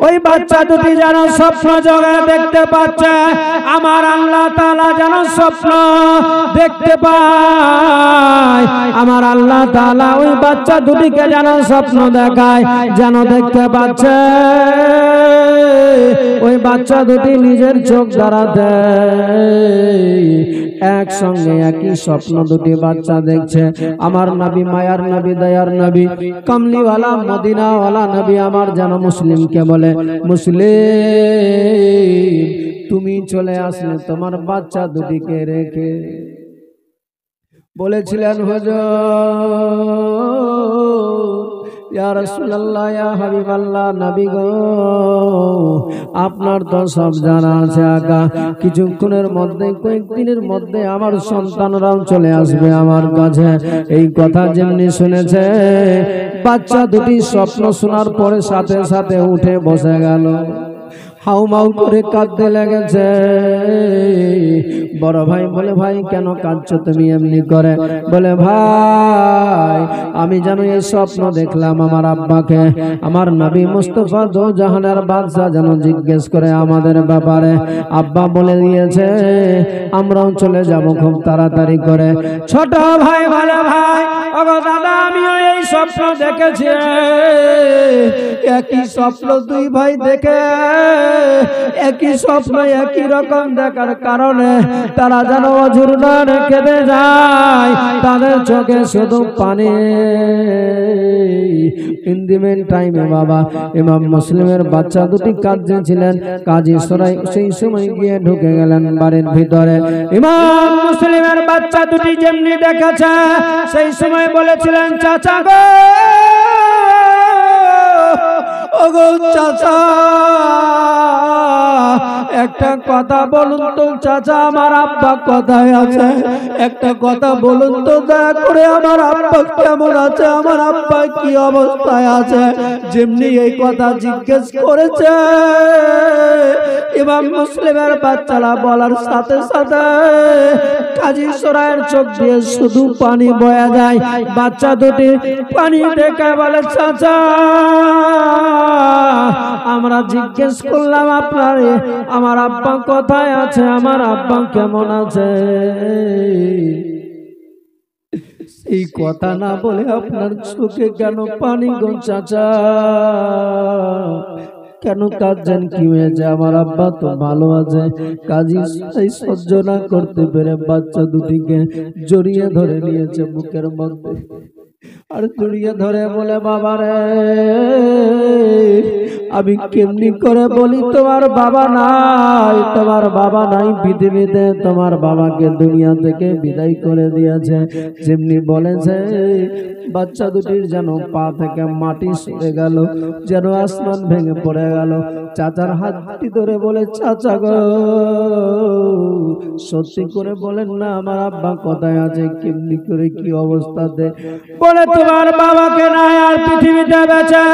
ওই বাচ্চা দুটি যেন স্বপ্ন জগতে দেখতে পাচ্ছে, আমার আল্লাহ তাআলা যেন স্বপ্ন দেখতে পায়, আমার আল্লাহ তাআলা ওই বাচ্চা দুটিকে যেন স্বপ্ন দেখায়, যেন দেখতে পাচ্ছে। ওই বাচ্চা দুটি নিজের চোখ দ্বারা একসঙ্গে একই স্বপ্ন দুটি বাচ্চা দেখছে। আমার নবী, মায়ার নবী, দয়ার নবী, কমলিওয়ালা মদিনাওয়ালা নবী আমার যেন মুসলিমকে বলে, মুসলিম তুমি চলে আসলে তোমার বাচ্চা দুটিকে রেখে। বলেছিলেন হুজুর, ইয়া রাসূলুল্লাহ, ইয়া হাবিবাল্লাহ, নবী গো আপনার তো সব জানা আছে আকা, কিছুক্ষণের মধ্যে, কয়েকদিনের মধ্যে আমার সন্তানরাও চলে আসবে আমার কাছে। এই কথা যেমনি শুনেছে, বাচ্চা দুটি স্বপ্ন শোনার পরে সাথে সাথে উঠে বসে গেল, হাউমাউ করে কাঁদতে লেগেছে। বড় ভাই বলে, ভাই কেন কাঁদছো তুমি এমনি করে? বলে, ভাই আমি যেন এই স্বপ্ন দেখলাম আমার আব্বাকে, আমার নবী মুস্তাফা দো জাহানের বাদশা যেন জিজ্ঞেস করে আমাদের ব্যাপারে। আব্বা বলে দিয়েছে আমরাও চলে যাব খুব তাড়াতাড়ি করে। ছোট ভাই বলে, ভাই ওগো দাদা আমিও এই স্বপ্ন দেখেছি। একই স্বপ্ন দুই ভাই দেখে, একই স্বপ্ন একই রকম দেখার কারণে তারা যেন অঝর নয়নে কেঁদে যায়, তাদের চোখে শুধু পানি। ইন দি মেন টাইমে বাবা ইমাম মুসলিমের বাচ্চা দুটি কাঁদছিলেন। কাজী সরাই সেই সময় গিয়ে ঢুকে গেলেন বাড়ির ভিতরে। ইমাম মুসলিমের বাচ্চা দুটি যেমনি দেখেছে, সেই সময় বলেছিলেন, চাচা গো, ওগো চাচা একটা কথা বলুন তো চাচা, আমার আব্বা কোথায় আছে? একটা কথা বলুন তো দয়া করে, আমার আব্বা কেমন আছে, আমার আব্বা কি অবস্থায় আছে? যেমনি এই কথা জিজ্ঞেস করেছে, ইমাম মুসলিমের বাচ্চারা বলার সাথে সাথে কাজী সরাইয়ের চোখ দিয়ে শুধু পানি বয়ে যায়। বাচ্চা দুটি পানি দেখে বলে, চাচা আমরা জিজ্ঞেস করলাম আপনার আমার আব্বা কোথায় আছে, আমার আব্বা কেমন আছে? এই কথা না বলে আপনার চোখে কেন পানি গো চাচা? কেন কাঁদছেন? কি হয়েছে? আমার আব্বা তো ভালো আছে। কাজী সহ্য না করতে পেরে বাচ্চা দুটিকে জড়িয়ে ধরে নিয়েছে বুকের মধ্যে, আর জড়িয়ে ধরে বলে, বাবা রে আমি কেমনি করে বলি তোমার বাবা নাই, তোমার বাবা নাই পৃথিবীতে, তোমার বাবাকে দুনিয়া থেকে বিদায় করে দিয়েছে। যেমনি বলেছে বাচ্চা দুটির যেন পা থেকে মাটি সরে গেল, যেন আসমান ভেঙে পড়ে গেল। চাচার হাতটি ধরে বলে, চাচা গো সত্যি করে বলেন না আমার আব্বা কোথায় আছে, কেমনি করে কি অবস্থাতে? বলে, তোমার বাবাকে নাই আর পৃথিবীতে বেঁচে,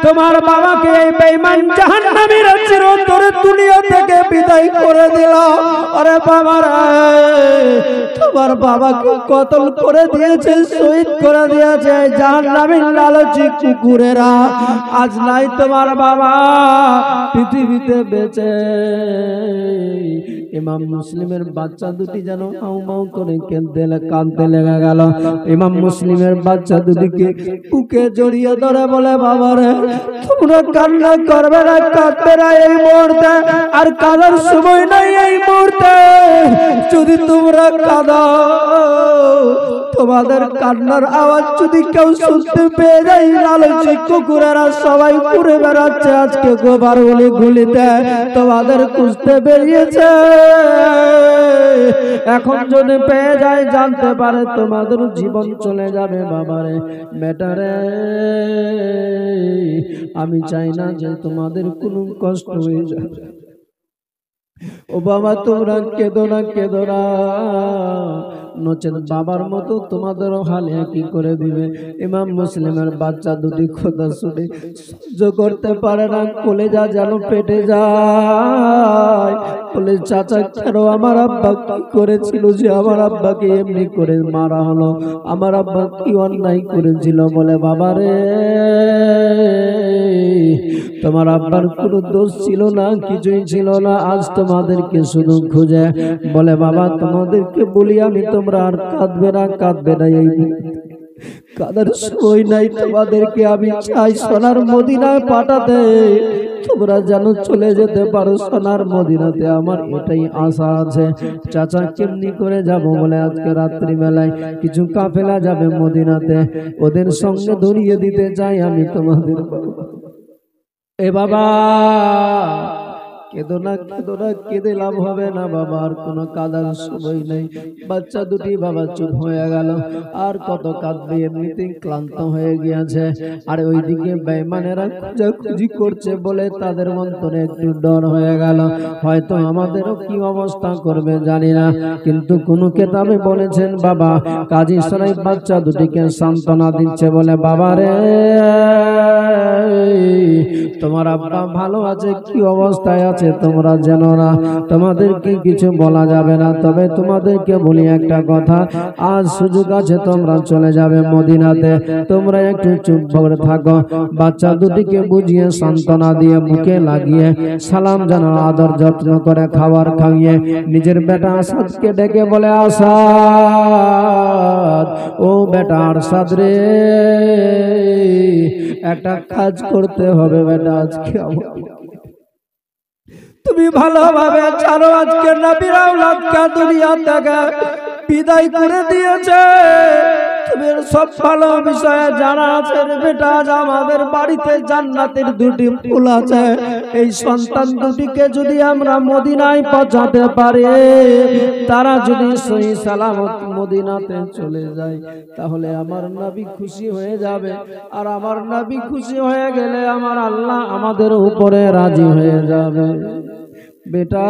তোমার বাবাকে এই বেঈমান জাহান্নামীরা চিরতরে দুনিয়া থেকে বিদায় করে দিল। আরে বাবা রে, তোমার বাবাকে কতল করে দিয়েছে, শহীদ করে দিয়েছে জাহান্নামীর লালচি কুকুরেরা। আজ নাই তোমার বাবা পৃথিবীতে বেঁচে। ইমাম মুসলিমের বাচ্চা দুটি যেন হাউমাউ করে কাঁদতে লেগে গেল। ইমাম মুসলিমের বাচ্চা দুটিকে বুকে জড়িয়ে ধরে বলে, বাবা রে তোমরা কান্না করবে না, কাঁদবে না এই মুহূর্তে, আর কাঁদার সময় নাই এই মুহূর্তে। যদি তোমরা কাঁদো, তোমাদের কান্নার আওয়াজ যদি কেউ শুনতে পেয়ে যায়, লালচি কুকুরেরা সবাই ঘুরে বেড়াচ্ছে আজকে গোবার গুলিতে, তোমাদের খুঁজতে বেরিয়েছে। এখন যদি পেয়ে যায়, জানতে পারে তোমাদের জীবন চলে যাবে। বাবারে বেটারে আমি চাই না যে তোমাদের কোনো কষ্ট হয়ে যাবে। ও বাবা তোমরা কেঁদো না, কেঁদো না, নচেত বাবার মতো তোমাদেরও হাল একই করে দিবে। ইমাম মুসলিমের বাচ্চা দুটি খোদা শুনে সহ্য করতে পারে না, কলেজা যেন পেটে যায়। বলে চাচা কেন আমার আব্বা কি করেছিল যে আমার আব্বাকে এমনি করে মারা হলো? আমার আব্বা কি অন্যায় করেছিল? বলে বাবা রে, তোমার আব্বার কোনো দোষ ছিল না, কিছুই ছিল না, আজ তোমাদেরকে শুধু খুঁজে। বলে বাবা তোমাদেরকে বলি আমি, তোমরা আর কাঁদবে না, কাঁদবে না, এই কাদার সময় নাই। তোমাদেরকে আমি চাই সোনার মদিনায় পাঠাতে, তোমরা যেন চলে যেতে পারো সোনার মদিনাতে, আমার এটাই আশা আছে। চাচা কেমনি করে যাব? বলে আজকে রাত্রি বেলায় কিছু কাফেলা যাবে মদিনাতে, ওদের সঙ্গে ধরিয়ে দিতে চাই আমি তোমাদের। এ বাবা কেঁদো না, কেঁদো না, কেঁদে লাভ হবে না বাবা, আর কোনো কাঁদার সময় নেই। বাচ্চা দুটি বাবা চুপ হয়ে গেল, আর কত কাঁদবে, এমনিতেই ক্লান্ত হয়ে গিয়েছে। আর ওইদিকে বেঈমানেরা খোঁজাখুঁজি করছে বলে তাদের অন্তরে একটু ডর হয়ে গেল, হয়তো আমাদেরও কি অবস্থা করবে জানি না। কিন্তু কোন কেতাবে বলেছেন বাবা কাজী সাহেব বাচ্চা দুটিকে সান্ত্বনা দিচ্ছে, বলে বাবা রে, তোমার আব্বা ভালো আছে, কি অবস্থায় আছে তোমরা জানো না, তোমাদেরকে কিছু বলা যাবে না। তবে তোমাদেরকে বলি একটা কথা, আজ সুযোগ আছে, তোমরা চলে যাবে মদিনাতে, তোমরা একটু চুপ করে থাকো। বাচ্চা দুটিকে বুঝিয়ে সান্ত্বনা দিয়ে মুখে লাগিয়ে সালাম জানাও, আদর যত্ন করে খাবার খাইয়ে নিজের বেটা আসাদকে ডেকে বলে, আসাদ, ও বেটা আরশাদ রে, একটা কাজ করতে হবে বেটা, আজকে তুমি ভালোভাবে জানো আজকে নবীর আওলাদকে দুনিয়া থেকে বিদায় করে দিয়েছে। তুমি সব ভালো বিষয়ে জানা আছে বেটা, আমাদের বাড়িতে জান্নাতের দুটি ফুল আছে, এই সন্তান দুটিকে যদি আমরা মদিনায় পৌঁছাতে পারি, তারা যদি সহি সালামত মদিনাতে চলে যায়, তাহলে আমার নবী খুশি হয়ে যাবে। আর আমার নবী খুশি হয়ে গেলে আমার আল্লাহ আমাদের উপরে রাজি হয়ে যাবে। বেটা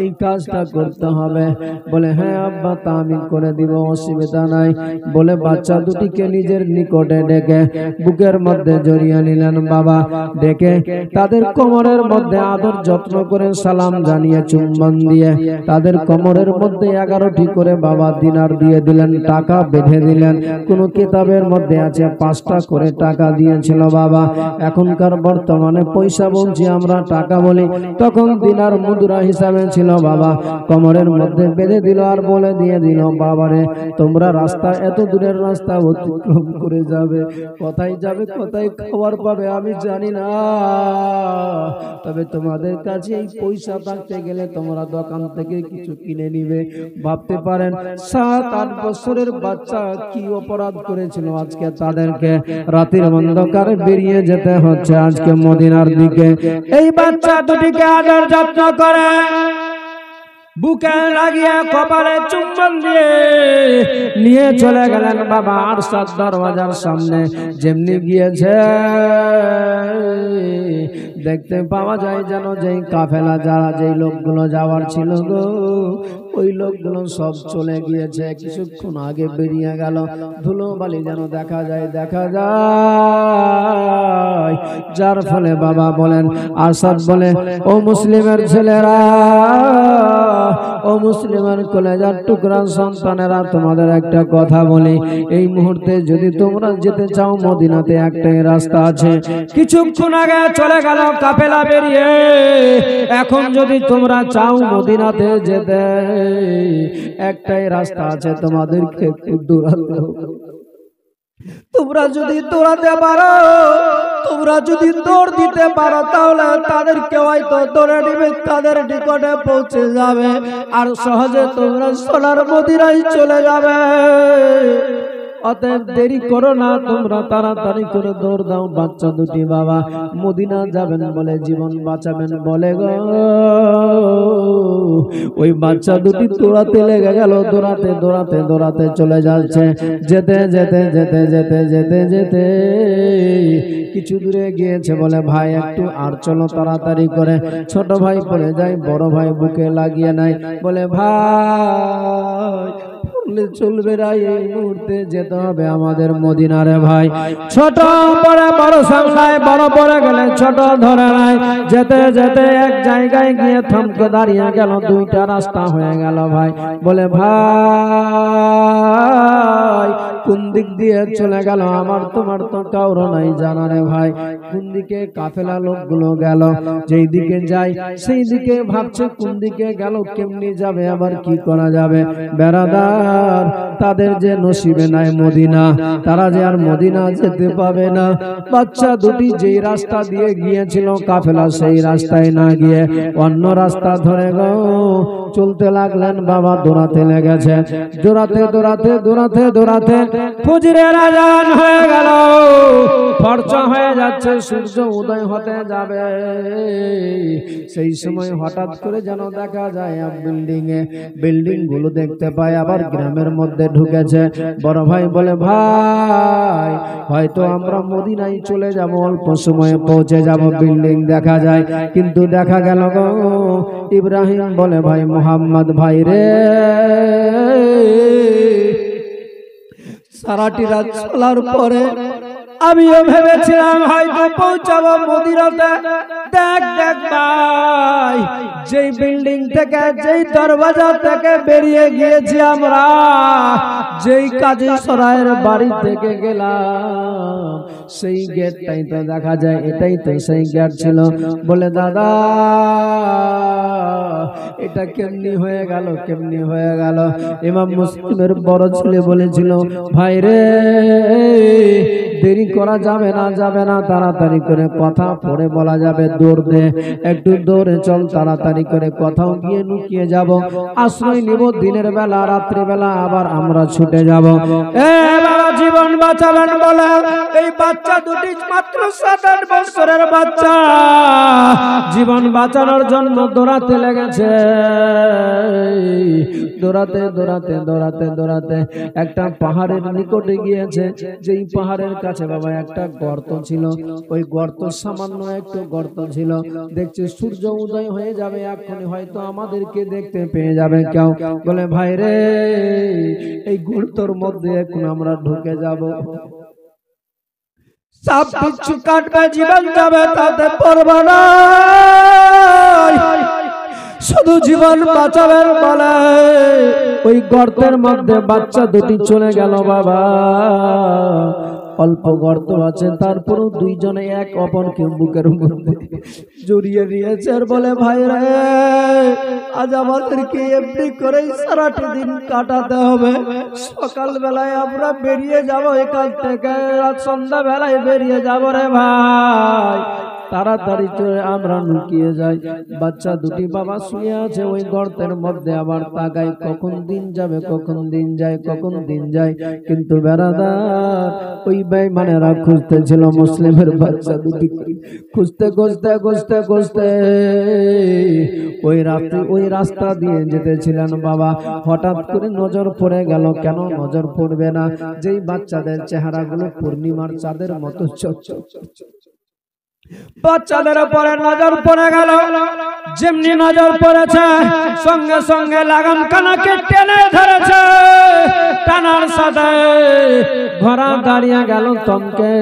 এই কাজটা করতে হবে। বলে হ্যাঁ আব্বা, তা আমি করে দিব, অসুবিধা নাই। বলে বাচ্চা দুটিকে নিজের নিকটে ডেকে বুকের মধ্যে জড়িয়ে নিলেন বাবা, ডেকে তাদের কোমরের মধ্যে আদর যত্ন করে সালাম জানিয়ে চুম্বন দিয়ে তাদের কোমরের মধ্যে 11টি করে বাবা দিনার দিয়ে দিলেন, টাকা বেঁধে দিলেন। কোন কিতাবের মধ্যে আছে 5টা করে টাকা দিয়েছিল বাবা। এখনকার বর্তমানে পয়সা বলছি আমরা, টাকা বলি, তখন দিনার মুদ্রা হিসাবে ছিল বাবা। কোমরের মধ্যে বেঁধে দিল আর বলে দিয়ে দিল, বাবারে তোমরা রাস্তা, এত দূরের রাস্তা অতিক্রম করে যাবে, কোথায় যাবে, কোথায় খাবার পাবে আমি জানি না, তবে তোমাদের কাছে এই পয়সা থাকতে গেলে তোমরা দোকান থেকে কিছু কিনে নিবে। ভাবতে পারেন 7-8 বছরের বাচ্চা কি অপরাধ করেছিল, আজকে তাদেরকে রাতের অন্ধকারে বেরিয়ে যেতে হচ্ছে আজকে মদিনার দিকে। এই বাচ্চা দুটিকে আদর যত্ন করে বুকে লাগিয়ে কপালে চুম্বন দিয়ে নিয়ে চলে গেলেন বাবা আরশাদ দরওয়াজার সামনে। যেমনি গিয়েছে দেখতে পাওয়া যায় যেন যেই কাফেলা যারা যেই লোকগুলো যাওয়ার ছিল গো, ওই লোকগুলো সব চলে গিয়েছে, কিছুক্ষণ আগে বেরিয়ে গেল। ধুলো বালি যেন দেখা যায়, যার ফলে বাবা বলেন, আরশাদ বলে, ও মুসলিমের ছেলেরা, ও মুসলিমের কলেজার টুকরা সন্তানেরা, তোমাদের একটা কথা বলি, এই মুহূর্তে যদি তোমরা যেতে চাও মদিনাতে একটাই রাস্তা আছে। কিছুক্ষণ আগে চলে গেল কাফেলা বেরিয়ে, এখন যদি তোমরা চাও মদিনাতে যেতে, একটাই রাস্তা আছে, তোমাদেরকে একটু দৌড়াতে হবে। তোমরা যদি দৌড়াতে পারো, তোমরা যদি দৌড় দিতে পারো, তাহলে তাদেরকে হয়তো ধরে নিবে, তাদের নিকটে পৌঁছে যাবে, আর সহজে তোমরা সোনার মদিনায় চলে যাবে। অতএব দেরি করো না, তোমরা তাড়াতাড়ি করে দৌড় দাও। বাচ্চা দুটি বাবা মদিনা যাবেন বলে, জীবন বাঁচাবেন বলে গো, ওই বাচ্চা দুটি দৌড়াতে লেগে গেল। দৌড়াতে দৌড়াতে দৌড়াতে চলে যাচ্ছে। যেতে যেতে যেতে যেতে যেতে যেতে কিছু দূরে গিয়েছে। বলে ভাই একটু আর চলো তাড়াতাড়ি করে। ছোট ভাই পড়ে যায়, বড় ভাই বুকে লাগিয়ে নেয়। বলে ভাই চলবে না, এই মুহূর্তে যেতে হবে আমাদের মদিনারে ভাই। ছোট পরে বড় সামলায়, বড় পরে গেলে ছোট ধরে নাই। যেতে যেতে এক জায়গায় গিয়ে থমকে দাঁড়িয়ে গেল। দুইটা রাস্তা হয়ে গেল ভাই। বলে ভাই কোন দিক দিয়ে চলে গেল আমার তোমার তো কাউরো নাই জানা রে ভাই। কোন দিকে কাফেলা লোকগুলো গেল, যেই দিকে যায় সেই দিকে ভাবছে কোন দিকে গেল, কেমনি যাবে, আবার কি করা যাবে। বেরাদার তাদের যে নসিবে নাই মদিনা, তারা যে আর মদিনা যেতে পাবে না। বাচ্চা দুটি যেই রাস্তা দিয়ে গিয়েছিল কাফেলা, সেই রাস্তায় না গিয়ে অন্য রাস্তা ধরে গো চলতে লাগলেন। বাবা দৌড়াতে লেগেছে। দৌড়াতে দৌড়াতে দৌড়াতে দৌড়াতে ফজরের আজান হয়ে গেল। ফরচা হয়ে যাচ্ছে, সূর্য উদয় হতে যাবে। সেই সময় হঠাৎ করে যেন দেখা যায় বিল্ডিং গুলো দেখতে পায়, আবার গ্রামের মধ্যে ঢুকেছে। বড় ভাই বলে ভাই হয়তো আমরা মদিনায় চলে যাব, অল্প সময়ে পৌঁছে যাব। বিল্ডিং দেখা যায়, কিন্তু দেখা গেল গো ইব্রাহিম বলে ভাই মোহাম্মদ ভাই রে, সারাটি রাত চলার পরে আমিও ভেবেছিলাম হয়তো পৌঁছাবো মদিনাতে। দেখ দেখ ভাই, যেই বিল্ডিং থেকে, যেই দরজা থেকে বেরিয়ে গিয়েছি আমরা, যেই কাজী সরাইয়ের বাড়ি থেকে গেলাম, সেই গেটটাই তো দেখা যায়, এটাই তো সেই গেট ছিল। বলে দাদা এটা কেমনি হয়ে গেল, কেমনি হয়ে গেল। ইমাম মুসলিমের বড় ছেলে বলেছিল ভাই রে দেরি করা যাবে না, যাবে না, তাড়াতাড়ি করে কথা পড়ে বলা যাবে। দৌড় দে, একটু দৌড়ে চল, তাড়াতাড়ি করে কোথাও গিয়ে লুকিয়ে যাব, আশ্রয় নিব। দিনের বেলা রাত্রি বেলা আবার আমরা ছুটে যাব। এ বাবা জীবন বাঁচাবেন বলে এই বাচ্চা দুটি মাত্র 7-8 বছরের বাচ্চা জীবন বাঁচানোর জন্য দৌড়াতে লেগেছে। দৌড়াতে দৌড়াতে দৌড়াতে দৌড়াতে একটা পাহাড়ের নিকটে গিয়েছে। যেই পাহাড়ের কাছে বাবা একটা গর্ত ছিল, ওই গর্ত সামান্য একটু গর্ত ছিল। দেখছে সূর্য উদয় হয়ে যাবে, এখনই হয়তো আমাদেরকে দেখতে পেয়ে যাবে কেউ। বলে ভাই রে এই গর্তর মধ্যে এখন আমরা ঢুকে যাব, সাপ বিচ্ছু কাটবে, জীবন যাবে, তাতে পড়বে না, শুধু জীবন বাঁচাবেন বলে ওই গর্তের মধ্যে বাচ্চা দুটি চলে গেল। বাবা অল্প গর্ত আছে, তারপরেও দুইজনে এক অপরকে বুকের মধ্যে জড়িয়ে নিয়েছে। আর বলে ভাই রে আজ আমাদেরকে এমনি করেই সারাটি দিন কাটাতে হবে। সকাল বেলায় আমরা বেরিয়ে যাব এখান থেকে, রাত সন্ধ্যা বেলায় বেরিয়ে যাব রে ভাই, তাড়াতাড়ি চলে আমরা লুকিয়ে যাই। বাচ্চা দুটি বাবা শুয়ে আছে ওই গর্তের মধ্যে, আবার তাকায় কখন দিন যাবে, কখন দিন যায়, কখন দিন যায়। কিন্তু বেরাদার ওই বেঈমানেরা খুঁজতেছিল মুসলিমের বাচ্চা দুটি, খুঁজতে খুঁজতে খুঁজতে খুঁজতে ওই রাতে ওই রাস্তা দিয়ে যেতেছিলেন বাবা। হঠাৎ করে নজর পড়ে গেল, কেন নজর পড়বে না, যেই বাচ্চাদের চেহারাগুলো পূর্ণিমার চাঁদের মতো চকচক। বাচ্চাদের উপরে নজর পড়ে গেল। যেমনি নজর পড়েছে সঙ্গে সঙ্গে লাগাম কানাকে টেনে ধরেছে। টানার সাথে ঘোড়া দাঁড়িয়ে গেল থমকে।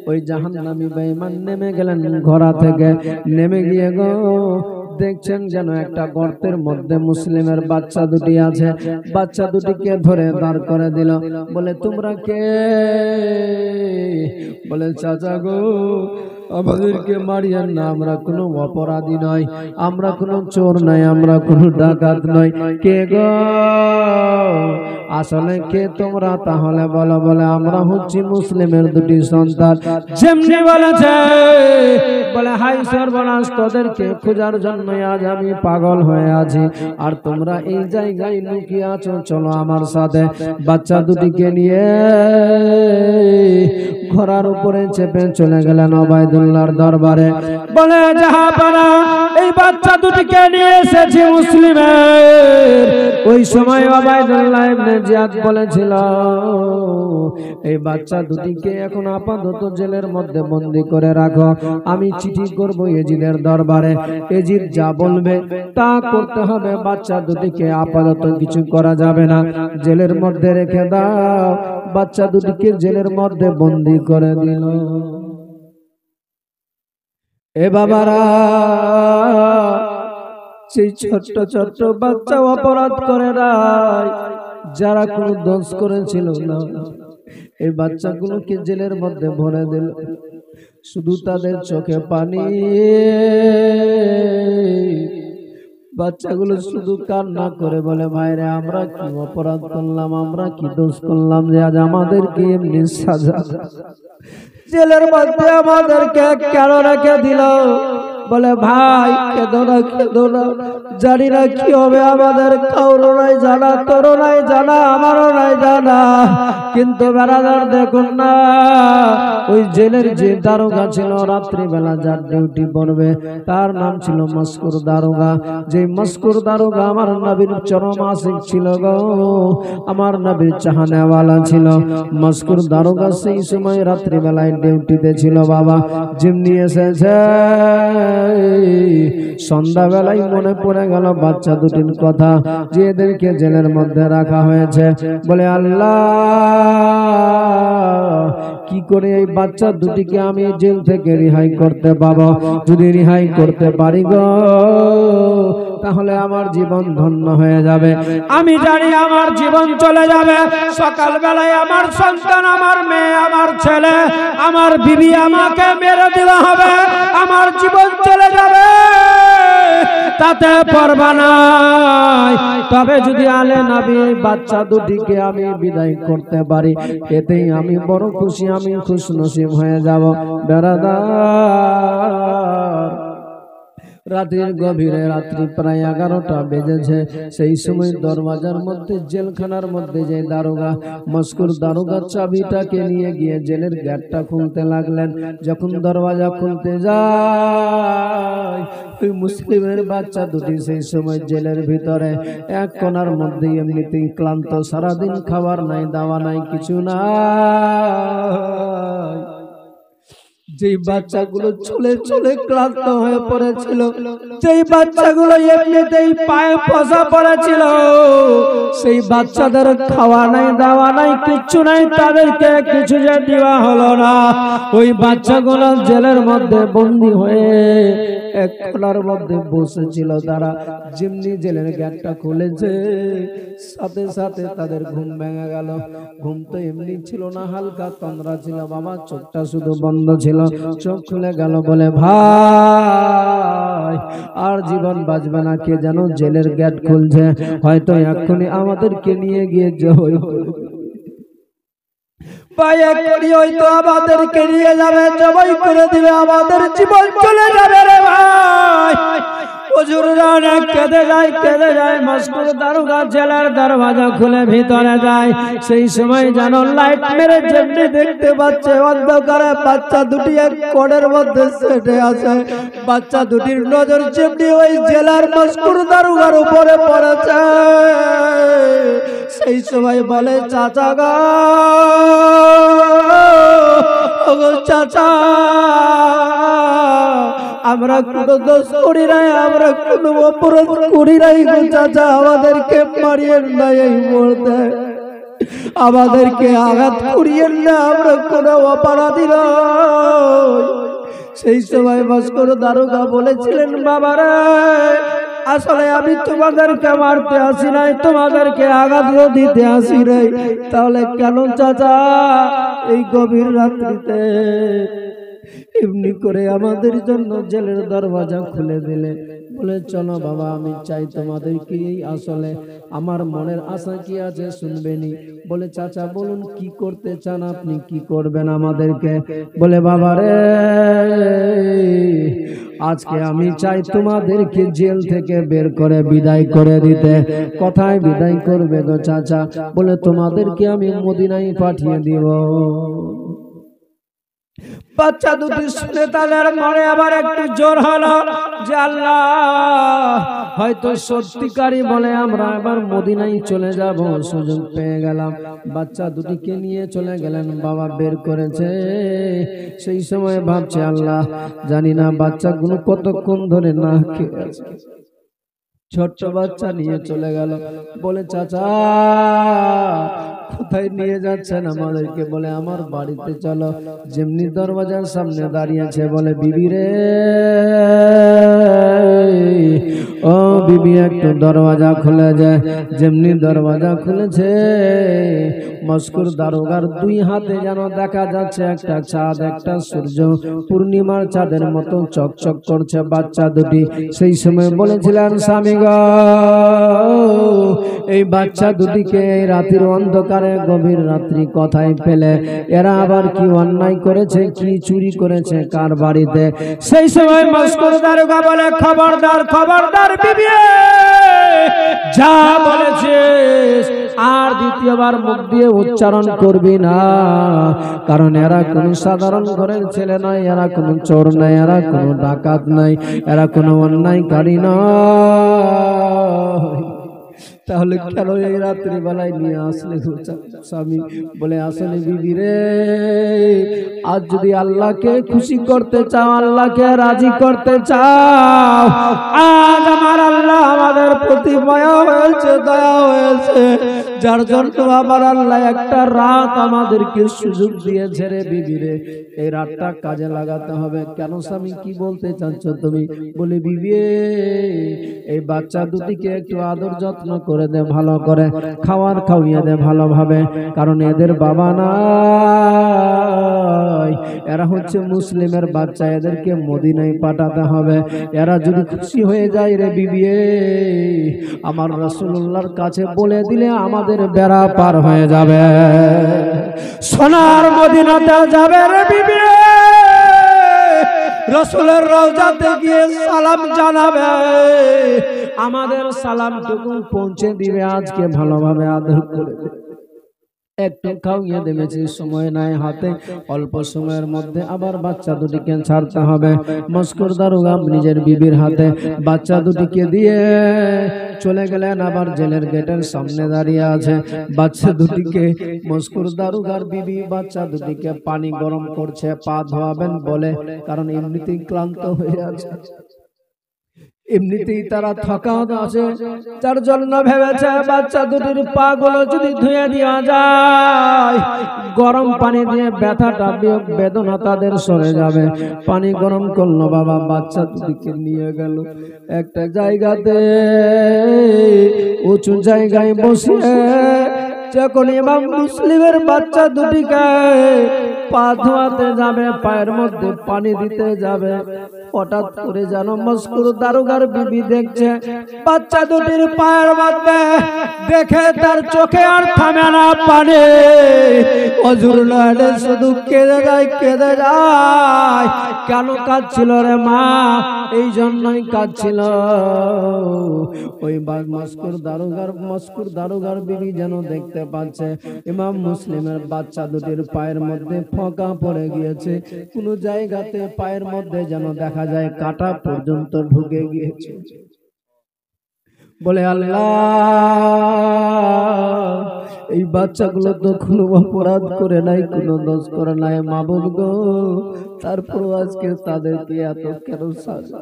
ওই জাহান্নামী বেঈমান নেমে গেলেন ঘোড়া থেকে। নেমে গিয়ে গো দেখছেন যেন একটা গর্তের মধ্যে মুসলিমের বাচ্চা দুটি আছে। বাচ্চা দুটিকে ধরে দাঁড় করে দিল। বলে তোমরা কে? বলে চাচা গো আমাদেরকে মারিয়েন না, আমরা কোনো অপরাধী নয়, আমরা কোনো চোর নয়, আমরা কোনো ডাকাত নয়। কে গো আসলে কে তোমরা? তাহলে বলো। বলে আমরা হচ্ছি মুসলিমের দুটি সন্তান। যেমনি বলেছে বলে হাই সর্বনাশ, তোদেরকে খোঁজার জন্য আজ আমি পাগল হয়ে আছি, আর তোমরা এই জায়গায় লুকিয়ে আছো, চলো আমার সাথে। বাচ্চা দুটিকে নিয়ে ঘোড়ার উপরে চেপে চলে গেলেন ওবাইদুল্লাহর দরবারে। বলে জাহাপানা, এই বাচ্চা দুটিকে নিয়ে এসেছি মুসলিমের। ওই সময় ওবাইদুল্লাহ ইবনে জিয়াদ বলেছিল, এই বাচ্চা দুটিকে এখন আপাতত জেলের মধ্যে বন্দী করে রাখো, আমি চিঠি করব এজিদের দরবারে, এজিদ যা বলবে তা করতে হবে, বাচ্চা দুটিকে আপাতত কিছু করা যাবে না, জেলের মধ্যে রেখে দাও। বাচ্চা দুটিকে জেলের মধ্যে বন্দী করে দিল। এ বাবারা, সেই ছোট্ট ছোট্ট বাচ্চা অপরাধ করে নাই, যারা কোনো দোষ করেছিল না, এই বাচ্চাগুলোকে জেলের মধ্যে ভরে দিল। শুধু তাদের চোখে পানি, বাচ্চাগুলো শুধু কান্না করে বলে, মায়েরে আমরা কি অপরাধ করলাম, আমরা কি দোষ করলাম যে আজ আমাদেরকে এমনি সাজা, জেলের মধ্যে আমাদেরকে কেন রেখে দিল? বলে ভাই কেঁদো না, কেঁদো না, জানি না কি হবে আমাদের, কারো নাই জানা, তোরও নাই জানা, আমারও নাই জানা, কিন্তু বেড়াদার দেখুন না, ওই জেলের যে দারোগা ছিল, রাত্রিবেলা যার ডিউটি পড়বে, তার নাম ছিল মস্কুর দারোগা। যে মস্কুর দারোগা আমার নবীর চরম আশিক ছিল গো, আমার নবীর চাহনেওয়ালা ছিল। মস্কুর দারোগা সেই সময় রাত্রিবেলায় ডিউটিতে ছিল বাবা। যেমনি এসেছে সন্ধ্যাবেলায় মনে পড়ে গেল বাচ্চা দুটির কথা, যে এদেরকে জেলের মধ্যে রাখা হয়েছে। বলে আল্লাহ, কি করে এই বাচ্চা দুটিকে আমি জেল থেকে রেহাই করতে পাবো? যদি রেহাই করতে পারি গো, তাহলে আমার জীবন ধন্য হয়ে যাবে। আমি জানি আমার জীবন চলে যাবে, সকালবেলায় আমার সন্তান, আমার মেয়ে, আমার ছেলে, আমার বিবি আমাকে মেরে দেওয়া হবে, আমার জীবন চলে যাবে, তাতে পরবা নাই। তবে যদি আলে নবী বাচ্চা দুটিকে আমি বিদায় করতে পারি, এতেই আমি বড় খুশি, আমি খুশনসিব হয়ে যাব। বেরাদার, রাতের গভীরে, রাত্রি প্রায় 11টা বেজেছে। সেই সময় দরওয়াজার মধ্যে, জেলখানার মধ্যে যে দারোগা, মস্কুর দারোগার চাবিটাকে নিয়ে গিয়ে জেলের গেটটা খুলতে লাগলেন। যখন দরওয়াজা খুলতে যায়, ওই মুসলিমের বাচ্চা দুটি সেই সময় জেলের ভিতরে এক কোণার মধ্যে এমনিতেই ক্লান্ত, সারাদিন খাবার নাই, দাওয়া নাই, কিছু নাই। যেই বাচ্চাগুলো চলে চলে ক্লান্ত হয়ে পড়েছিল, যেই বাচ্চাগুলো এমনিতেই পায়ে ফসা পড়েছিল, সেই বাচ্চাদের খাওয়া নাই, দাওয়া নাই, কিচ্ছু নাই, তাদেরকে কিছু যে দেওয়া হলো না। ওই বাচ্চাগুলো জেলের মধ্যে বন্দী হয়ে এক কোণার মধ্যে বসেছিল। তারা যেমনি জেলের গেটটা খুলেছে, সাথে সাথে তাদের ঘুম ভেঙে গেল। ঘুম তো এমনি ছিল না, হালকা তন্দ্রা ছিল বাবা, চোখটা শুধু বন্ধ ছিল। চোখ খুলে গেল। বলে ভাই আর জীবন বাঁচবে না, কে যেন জেলের গেট খুলছে, হয়তো এক্ষুনি আমাদেরকে নিয়ে গিয়ে জবাই আমাদেরকে নিয়ে যাবে, জবাই করে দিবে, আমাদের জীবন চলে যাবে রে ভাই। কেঁদে যায়, কেঁদে যায়। মস্কুর দারোগা জেলার দরওয়াজা খুলে ভিতরে যায়। সেই সময় যেন লাইট মেরে যেমনি দেখতে পাচ্ছে অন্ধকারে বাচ্চা দুটি এক কোণের মধ্যে সেটে আছে। বাচ্চা দুটির নজর যেমনি ওই জেলার মস্কুর দারোগার উপরে পড়েছে। সেই সময় বলে, চাচা গো, চাচা, আমরা কোনো দোষ করি নাই, আমরা কোনো অপরাধ করি নাই গো চাচা, আমাদেরকে মারিয়েন না এই মুহূর্তে, আমাদেরকে আঘাত করিয়েন না, আমরা কোনো অপরাধী নই। সেই সময় মস্কুর দারোগা বলেছিলেন, বাবারা আসলে আমি তোমাদেরকে মারতে আসি নাই, তোমাদেরকে আঘাত দিতে আসি নাই, তাহলে কেন চাচা এই গভীর রাত্রিতে এমনি করে আমাদের জন্য জেলের দরওয়াজা খুলে দিলে? বলে চলো বাবা, আমি চাই তোমাদেরকে আসলে আমার মনের আশা কি আছে শুনবেনি। বলে চাচা বলুন কি করতে চান আপনি, কি করবেন আমাদেরকে? বলে বাবা রে, আজকে আমি চাই তোমাদেরকে জেল থেকে বের করে বিদায় করে দিতে। কোথায় বিদায় করবে গো চাচা? বলে তোমাদেরকে আমি মদিনায় পাঠিয়ে দিব। বাচ্চা দুটি শুনে তাদের মনে আবার একটু জোর হলো যে আল্লাহ হয়তো সত্যিকারই বলে আমরা আবার মদিনায় চলে যাব, সুযোগ পেয়ে গেলাম। বাচ্চা দুটিকে নিয়ে চলে গেলেন, বাবা বের করেছে। সেই সময় ভাবছে আল্লাহ জানি না বাচ্চাগুলো কতক্ষণ ধরে না খেয়ে আছে। ছোট্ট বাচ্চা নিয়ে চলে গেল। বলে চাচা কোথায় নিয়ে যাচ্ছেন আমাদেরকে? বলে আমার বাড়িতে চলো। যেমনি দরওয়াজার সামনে দাঁড়িয়েছে, বলে বিবি রে, ও বিবি একটু দরওয়াজা খুলে যায়। যেমনি দরওয়াজা খুলেছে, মস্কুর দারোগার দুই হাতে যেন দেখা যাচ্ছে একটা চাঁদ, একটা সূর্য, পূর্ণিমার চাঁদের মতো চকচক করছে বাচ্চা দুটি। সেই সময় বলেছিলেন স্বামী গো, এই বাচ্চা দুটিকে এই রাতের অন্ধকারে গভীর রাত্রি কোথায় পেলে? এরা আবার কি অন্যায় করেছে, কি চুরি করেছে কার বাড়িতে? সেই সময় মস্কুর দারোগা বলে খবরদার খবরদার বিবি, যা বলেছিস আর দ্বিতীয়বার মুখ দিয়ে উচ্চারণ করবি না, কারণ এরা কোন সাধারণ ঘরের ছেলে নয়, এরা কোন চোর নাই, এরা কোন ডাকাত নাই, এরা কোন অন্যায়কারী নয়। তাহলে কেন এই রাত্রি বেলায় নিয়ে আসলে স্বামী? বলে আসলে বিবি রে, আজ যদি আল্লাহকে খুশি করতে চাও, আল্লাহকে রাজি করতে চাও, আজ আমার আল্লাহ আমাদের প্রতি মায়া হয়েছে, দয়া হয়েছে, যার জন্য আমার আল্লাহ একটা রাত আমাদেরকে সুযোগ দিয়েছে রে বিবি রে, এই রাতটা কাজে লাগাতে হবে। কেন স্বামী, কি বলতে চাচ্ছ তুমি? বলে বিবি এই বাচ্চা দুটিকে একটু আদর যত্ন করে দে, ভালো করে খাওয়ার খাওয়িয়ে দে ভালোভাবে, কারণ এদের বাবা নাই, এরা হচ্ছে মুসলিমের বাচ্চা, এদেরকে মদিনায় পাঠাতে হবে। এরা যদি খুশি হয়ে যায় রে বিবি, আমার রাসূলুল্লাহর কাছে বলে দিলে আমাদের বেড়া পার হয়ে যাবে, সোনার মদিনাতে যাবে রে বিবি, রাসূলের রওজাতে গিয়ে সালাম জানাবে, আমাদের সালামটুকু পৌঁছে দিবে, আজকে ভালোভাবে আদর করে একটু খাওয়িয়ে দেবেছি, সময় নাই হাতে, অল্প সময়ের মধ্যে আবার বাচ্চা দুটিকে ছাড়তে হবে। মস্কুর দারোগা নিজের বিবির হাতে বাচ্চা দুটিকে দিয়ে চলে গেলেন, আবার জেলের গেটের সামনে দাঁড়িয়ে আছে বাচ্চা দুটিকে। মস্কুর দারোগার বিবি বাচ্চা দুটিকে পানি গরম করছে, পা ধোয়াবেন বলে, কারণ এমনিতেই ক্লান্ত হয়ে আছে, এমনিতেই তারা থকাও আছে, যার জন্য ভেবেছে বাচ্চা দুটির পা গুলো যদি ধুয়ে দেওয়া যায়, গরম পানি দিয়ে ব্যথাটা বেদনা তাদের সরে যাবে। পানি গরম করলো, বাবা বাচ্চা দুটিকে নিয়ে গেল একটা জায়গাতে, উঁচু জায়গায় বসে যখন ইমাম মুসলিমের বাচ্চা দুটিকে পা ধোয়াতে যাবে, পায়ের মধ্যে পানি দিতে যাবে, হঠাৎ করে যেন মস্কুর দারোগার বিবি দেখছে বাচ্চা দুটির পায়ের মধ্যে, দেখে তার চোখে আর থামে না পানি, অজুর নয়নে শুধু কেঁদে যায় কেঁদে যায়। কেন কাঁদছিল রে মা? এই জন্যই কাঁদছিল। ওই মস্কুর দারোগার বিবি যেন দেখতে পাচ্ছে ইমাম মুসলিমের বাচ্চা দুটির পায়ের মধ্যে ফোঁকা পড়ে গিয়েছে, কোন জায়গাতে পায়ের মধ্যে যেন দেখা যায় কাঁটা পর্যন্ত ঢুকে গিয়েছে। বলে আল্লাহ, এই বাচ্চাগুলো তো কোনো অপরাধ করে নাই, কোনো দোষ করে নাই মাবুদ গো, তারপর আজকে তাদেরকে এত কেন সাজা,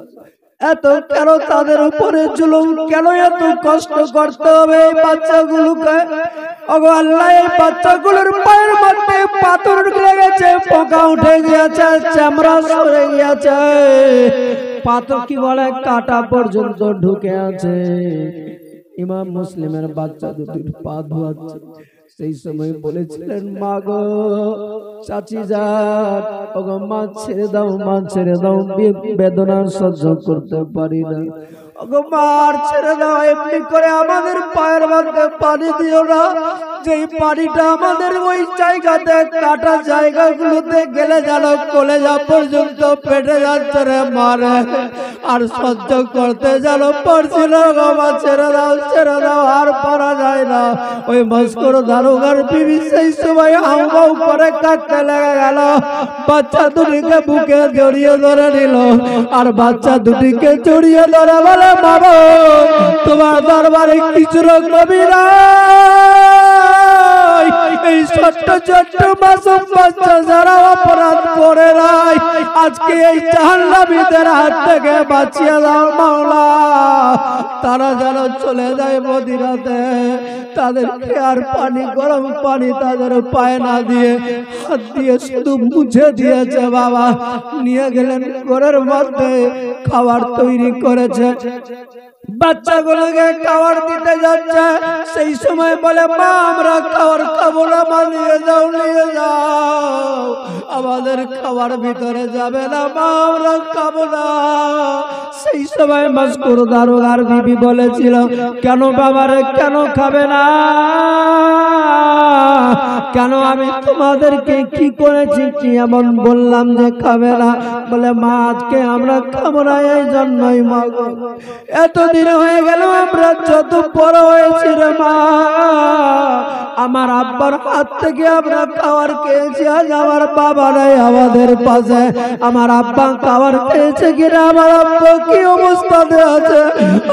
এত কেন তাদের উপরে জুলুম, কেন এত কষ্ট করতে হবে এই বাচ্চাগুলোকে? ওগো আল্লাহ, এই বাচ্চাগুলোর পায়ের মধ্যে পাথর লেগেছে, পোকা উঠে গিয়েছে, চামড়া সরে গিয়েছে, পাথর কি বলে কাঁটা পর্যন্ত ঢুকে আছে। ইমাম মুসলিমের বাচ্চা দুটির পা ধোয়াচ্ছে। সেই সময় বলেছিলেন মা গো, চাচি যান, ওগো মা ছেড়ে দাও, মা ছেড়ে দাও, বেদনা সহ্য করতে পারি না। ওগো মা আর ছেড়ে দাও, এমনি করে আমাদের পায়ের মধ্যে পানি দিও না, যেই পানিটা আমাদের ওই জায়গাতে কাটা জায়গাগুলোতে গেলে যেন কলেজা পর্যন্ত পেটে যাচ্ছে রে মারে, আর সহ্য করতে যেন পারছি না গো মা, ছেড়ে দাও আর পারা যায় না। ওই মস্কর দারোগার বিবি সেই সময় হাউমাউ করে কাঁদতে লেগে গেল, বাচ্চা দুটিকে বুকে জড়িয়ে ধরে নিল, আর বাচ্চা দুটিকে জড়িয়ে ধরে বলে বাবা তোমার দরবারে কিছু কবি না, এই ছোট্ট ছোট্ট মাসুম বাচ্চা যারা অপরাধ করে নাই আজকে এই জাহান্নামীদের হাত থেকে বাঁচিয়ে দাও মাওলা, তারা যেন চলে যায় মদিনাতে, তাদেরকে আর পানি গরম পানি তাদের পায়ে না দিয়ে হাত দিয়ে শুধু মুছে দিয়েছে বাবা। নিয়ে গেলেন ঘরের মধ্যে, খাবার তৈরি করেছে, বাচ্চাগুলোকে খাবার দিতে যাচ্ছে, সেই সময় বলে মা আমরা খাবার খাবো না, মা নিয়ে যাও আমাদের খাবার ভিতরে যাবে না মা, আমরা খাবো না। সেই সময় মস্কুর দারোগার বিবি বলেছিল কেন বাবারে কেন খাবে না, কেন আমি তোমাদেরকে কি করেছি, কি এমন বললাম যে খাবে না? বলে মা আজকে আমরা খাবো না এই জন্যই মা গো, এতদিন হয়ে গেল আমরা যত বড় হয়েছি রে মা, আমার আব্বার হাত থেকে আমরা খাবার খেয়েছি, আজ আমার বাবা নাই আমাদের পাশে, আমার আব্বা খাবার খেয়েছে কিনা, আমার আব্বা কি অবস্থাতে আছে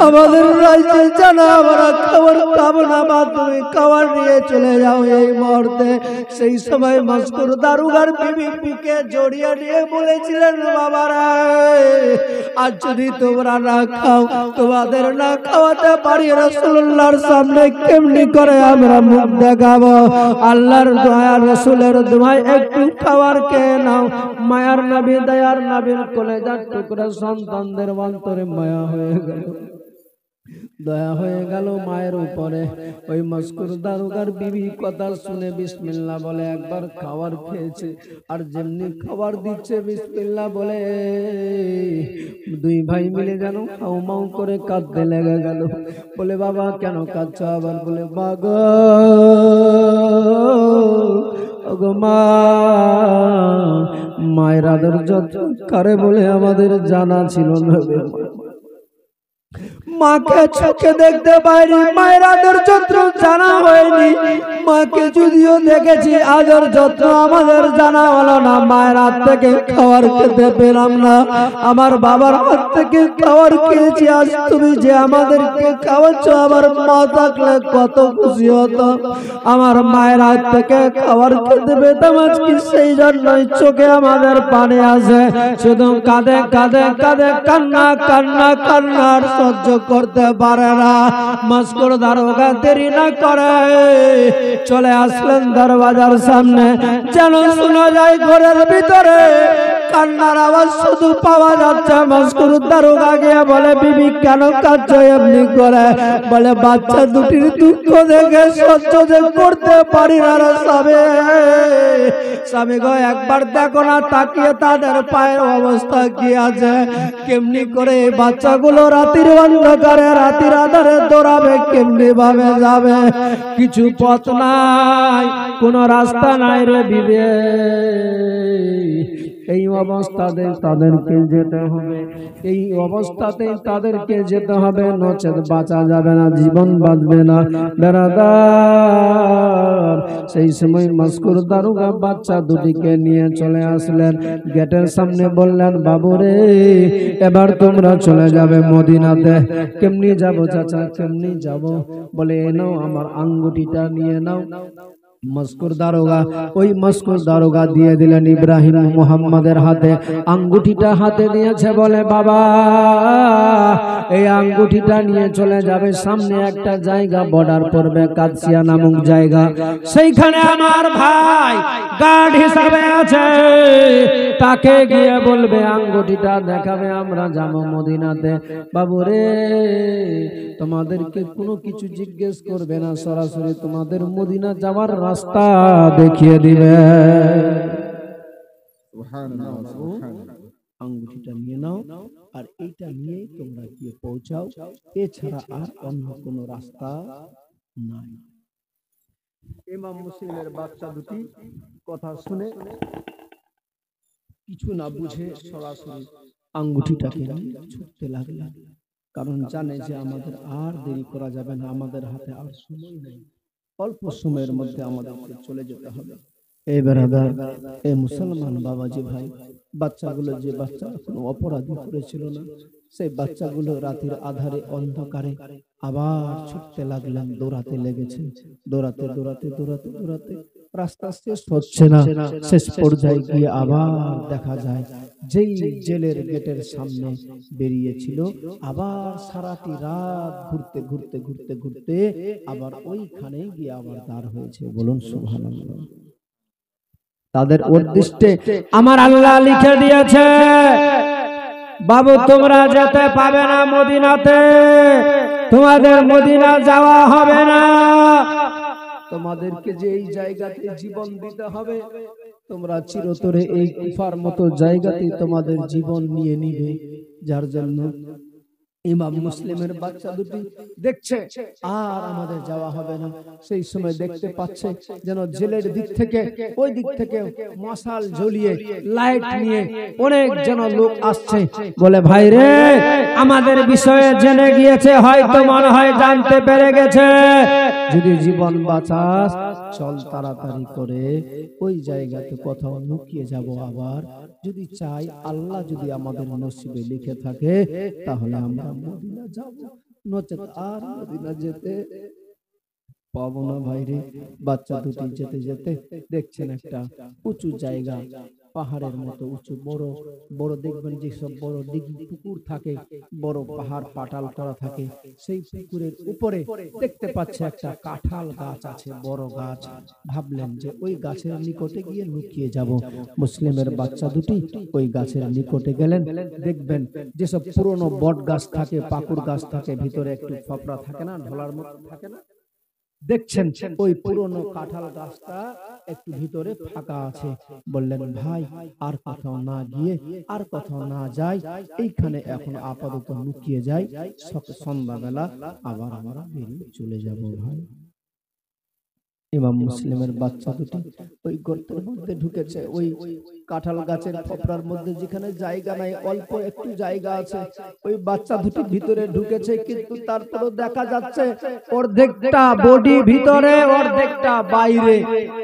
আমাদের রাজ্যে জানা, আমরা খাবার খাবো না মা, তুমি খাবার নিয়ে চলে যাও এই মুহূর্তে। সেই সময় মস্কুর দারোগার বিবি বুকে জড়িয়ে নিয়ে বলেছিলেন বাবারা আজ যদি তোমরা না খাও, তোমাদের না খাওয়াতে পারি, রাসূলুল্লাহর সামনে কেমনি করে আমরা মুখ দেখাবো? আল্লাহর দয়া রাসূলের দোয়ায় একটু খাবার খেয়ে নাও। মায়ার নবী দয়ার নবীর কলেজার টুকরা সন্তানদের অন্তরে মায়া হয়ে গেল, দয়া হয়ে গেল মায়ের উপরে। ওই মস্কুর দারোগার বিবি কথা শুনে বিসমিল্লাহ বলে একবার খাবার খেয়েছে, আর যেমনি খাবার দিচ্ছে বিসমিল্লাহ বলে দুই ভাই মিলে যেন হাউমাউ করে কাঁদতে লেগে গেল। বলে বাবা কেন কাঁদছ? আবার বলে বাবা ওগো মা, মায়ের আদর যত্ন করে বলে আমাদের জানা ছিল না, মাকে চোখে দেখতে পাইনি, মায়ের আদর যত্ন জানা হয়নি, মাকে যদিও দেখেছি আদর যত্ন আমাদের জানা হলো না, মায়ের হাত থেকে খাবার খেতে পেলাম না, আমার বাবার হাত থেকে খাবার খেয়েছি, আজ তুমি যে আমাদেরকে খাওয়াচ্ছ আমার মা থাকলে কত খুশি হতো, আমার মায়ের হাত থেকে খাবার খেতে পেতাম আজকে, সেই জন্যই চোখে আমাদের পানি আসে, শুধু কাঁদে কাঁদে কাঁদে কান্না কান্না কান্না আর সহ্য করতে পারে না। মস্কুর দারোগা দেরি না করে চলে আসলেন দরওয়াজার সামনে, যেন শোনা যায় ঘরের ভিতরে কান্নার আওয়াজ শুধু পাওয়া যাচ্ছে। মস্কুর দারোগা গিয়ে বলে বিবি কেন কাঁদছো এমনি করে? বলে বাচ্চা দুটির দুঃখ দেখে সহ্য যে করতে পারি না রে স্বামী, স্বামী গো একবার দেখো না তাকিয়ে তাদের পায়ের অবস্থা কি আছে, কেমনি করে এই বাচ্চাগুলো রাতের অন্ধকারে রাতের আধারে দৌড়াবে, কেমনি ভাবে যাবে, কিছু পথ নাই, কোন রাস্তা নাই রে বিবে, এই অবস্থাতে তাদেরকে যেতে হবে, এই অবস্থাতে তাদেরকে যেতে হবে, নচেত বাঁচা যাবে না, জীবন বাঁচবে না বেরাদার। সেই সময় মস্কুর দারোগা বাচ্চা দুটিকে নিয়ে চলে আসলেন গেটের সামনে, বললেন বাবুরে এবার তোমরা চলে যাবে মদিনাতে। কেমনি যাব চাচা, কেমনি যাব? বলে এ নাও আমার আঙ্গুটিটা নিয়ে নাও। মস্কুর দারোগা ওই মস্কুর দারোগা দিয়ে দিলেন ইব্রাহিম মুহাম্মাদের হাতে, আঙ্গুঠিটা হাতে দিয়েছে, বলে বাবা এই আঙ্গুঠিটা নিয়ে চলে যাবে, সামনে একটা জায়গা বর্ডার পড়বে কাদসিয়া নামক জায়গা, সেইখানে আমার ভাই গার্ড হিসাবে আছে, তাকে গিয়ে বলবে আঙ্গুঠিটা দেখাবে, আমরা যাব মদিনাতে। বাবুরে তোমাদেরকে কোনো কিছু জিজ্ঞেস করবে না, সরাসরি তোমাদের মদিনা যাওয়ার রাস্তা দেখিয়ে দিবে। আঙ্গুঠিটা নিয়ে নাও আর এইটা নিয়েই তোমরা গিয়ে পৌঁছাও, এছাড়া আর অন্য কোনো রাস্তা নাই। ইমাম মুসলিমের বাচ্চা দুটি কথা শুনে কিছু না বুঝে সরাসরি আঙ্গুঠিটাকে নিয়ে ছুটতে লাগলেন, কারণ জানে যে আমাদের আর দেরি করা যাবে না, আমাদের হাতে আর সময় নেই, অল্প সময়ের মধ্যে আমাদেরকে চলে যেতে হবে। এই বেরাদার, এই মুসলমান বাবাজি ভাই, বাচ্চাগুলো যে বাচ্চা কোনো অপরাধী করেছিল না, সেই বাচ্চাগুলো রাতের আধারে অন্ধকারে আবার ছুটতে লাগলেন, দৌড়াতে লেগেছে, দৌড়াতে দৌড়াতে দৌড়াতে দৌড়াতে রাস্তা শেষ হচ্ছে না। শেষ পর্যায়ে গিয়ে আবার দেখা যায় যেই জেলের গেটের সামনে বেরিয়েছিল, আবার সারাটি রাত ঘুরতে ঘুরতে ঘুরতে ঘুরতে আবার ওইখানে গিয়ে আবার দাঁড় হয়েছে। বলুন সুবহানাল্লাহ। তাদের উদ্দেশ্যে আমার আল্লাহ লিখে দিয়েছে, বাবু তোমরা যেতে পাবে না মদিনাতে, তোমাদের মদিনা যাওয়া হবে না, তোমাদেরকে যে এই জায়গাতে জীবন দিতে হবে, তোমরা চিরতরে এই কুফার মতো জায়গাতে তোমাদের জীবন নিয়ে নিবে। যার জন্য ইমাম মুসলিমের বাচ্চা দুটি দেখছে আর আমাদের যাওয়া হবে না। সেই সময় দেখতে পাচ্ছে যেন জেলের দিক থেকে ওই দিক থেকে মশাল জ্বলিয়ে লাইট নিয়ে অনেক যেন লোক আসছে, বলে ভাই রে আমাদের বিষয়ে জেনে গিয়েছে, হয়তো মনে হয় জানতে পেরে গেছে, যদি জীবন বাঁচাস চল তাড়াতাড়ি করে ওই জায়গাতে কোথাও লুকিয়ে যাব, আবার যদি চাই আল্লাহ যদি আমাদের নসিবে লিখে থাকে তাহলে আমরা মদিনা যাব, নচেত আর মদিনা যেতে পাবো না। ভাইরে, বাচ্চা দুটি যেতে যেতে দেখছেন একটা উঁচু জায়গা, পাহাড়ের মতো উঁচু, বড় বড় দেখবেন যেসব বড় দিঘি পুকুর থাকে, বড় পাহাড় পাটাল করা থাকে, সেই পুকুরের উপরে দেখতে পাচ্ছে একটা কাঁঠাল গাছ আছে, বড় গাছ। ভাবলেন যে ওই গাছের নিকটে গিয়ে লুকিয়ে যাব। মুসলিমের বাচ্চা দুটি ওই গাছের নিকটে গেলেন। দেখবেন যেসব পুরনো বট গাছ থাকে, পাকুর গাছ থাকে, ভিতরে একটু ফপড়া থাকে না, ঢোলার মতো থাকে না, দেখছেন ওই পুরনো কাঁঠাল গাছটা একটু ভিতরে ফাঁকা আছে। বললেন ভাই আর কোথাও না গিয়ে আর কোথাও না যাই, এইখানে এখন আপাতত লুকিয়ে যাই, সন্ধ্যাবেলা আবার আমরা বেরিয়ে চলে যাব। ভাই, ইমাম মুসলিমের বাচ্চা দুটি ওই গর্তের মধ্যে ঢুকেছে, ওই কাঁঠাল গাছের ফোপড়ার মধ্যে যেখানে জায়গা নাই, অল্প একটু জায়গা আছে, ওই বাচ্চা দুটি ভিতরে ঢুকেছে, কিন্তু তারপরও দেখা যাচ্ছে অর্ধেকটা বডি ভিতরে অর্ধেকটা বাইরে।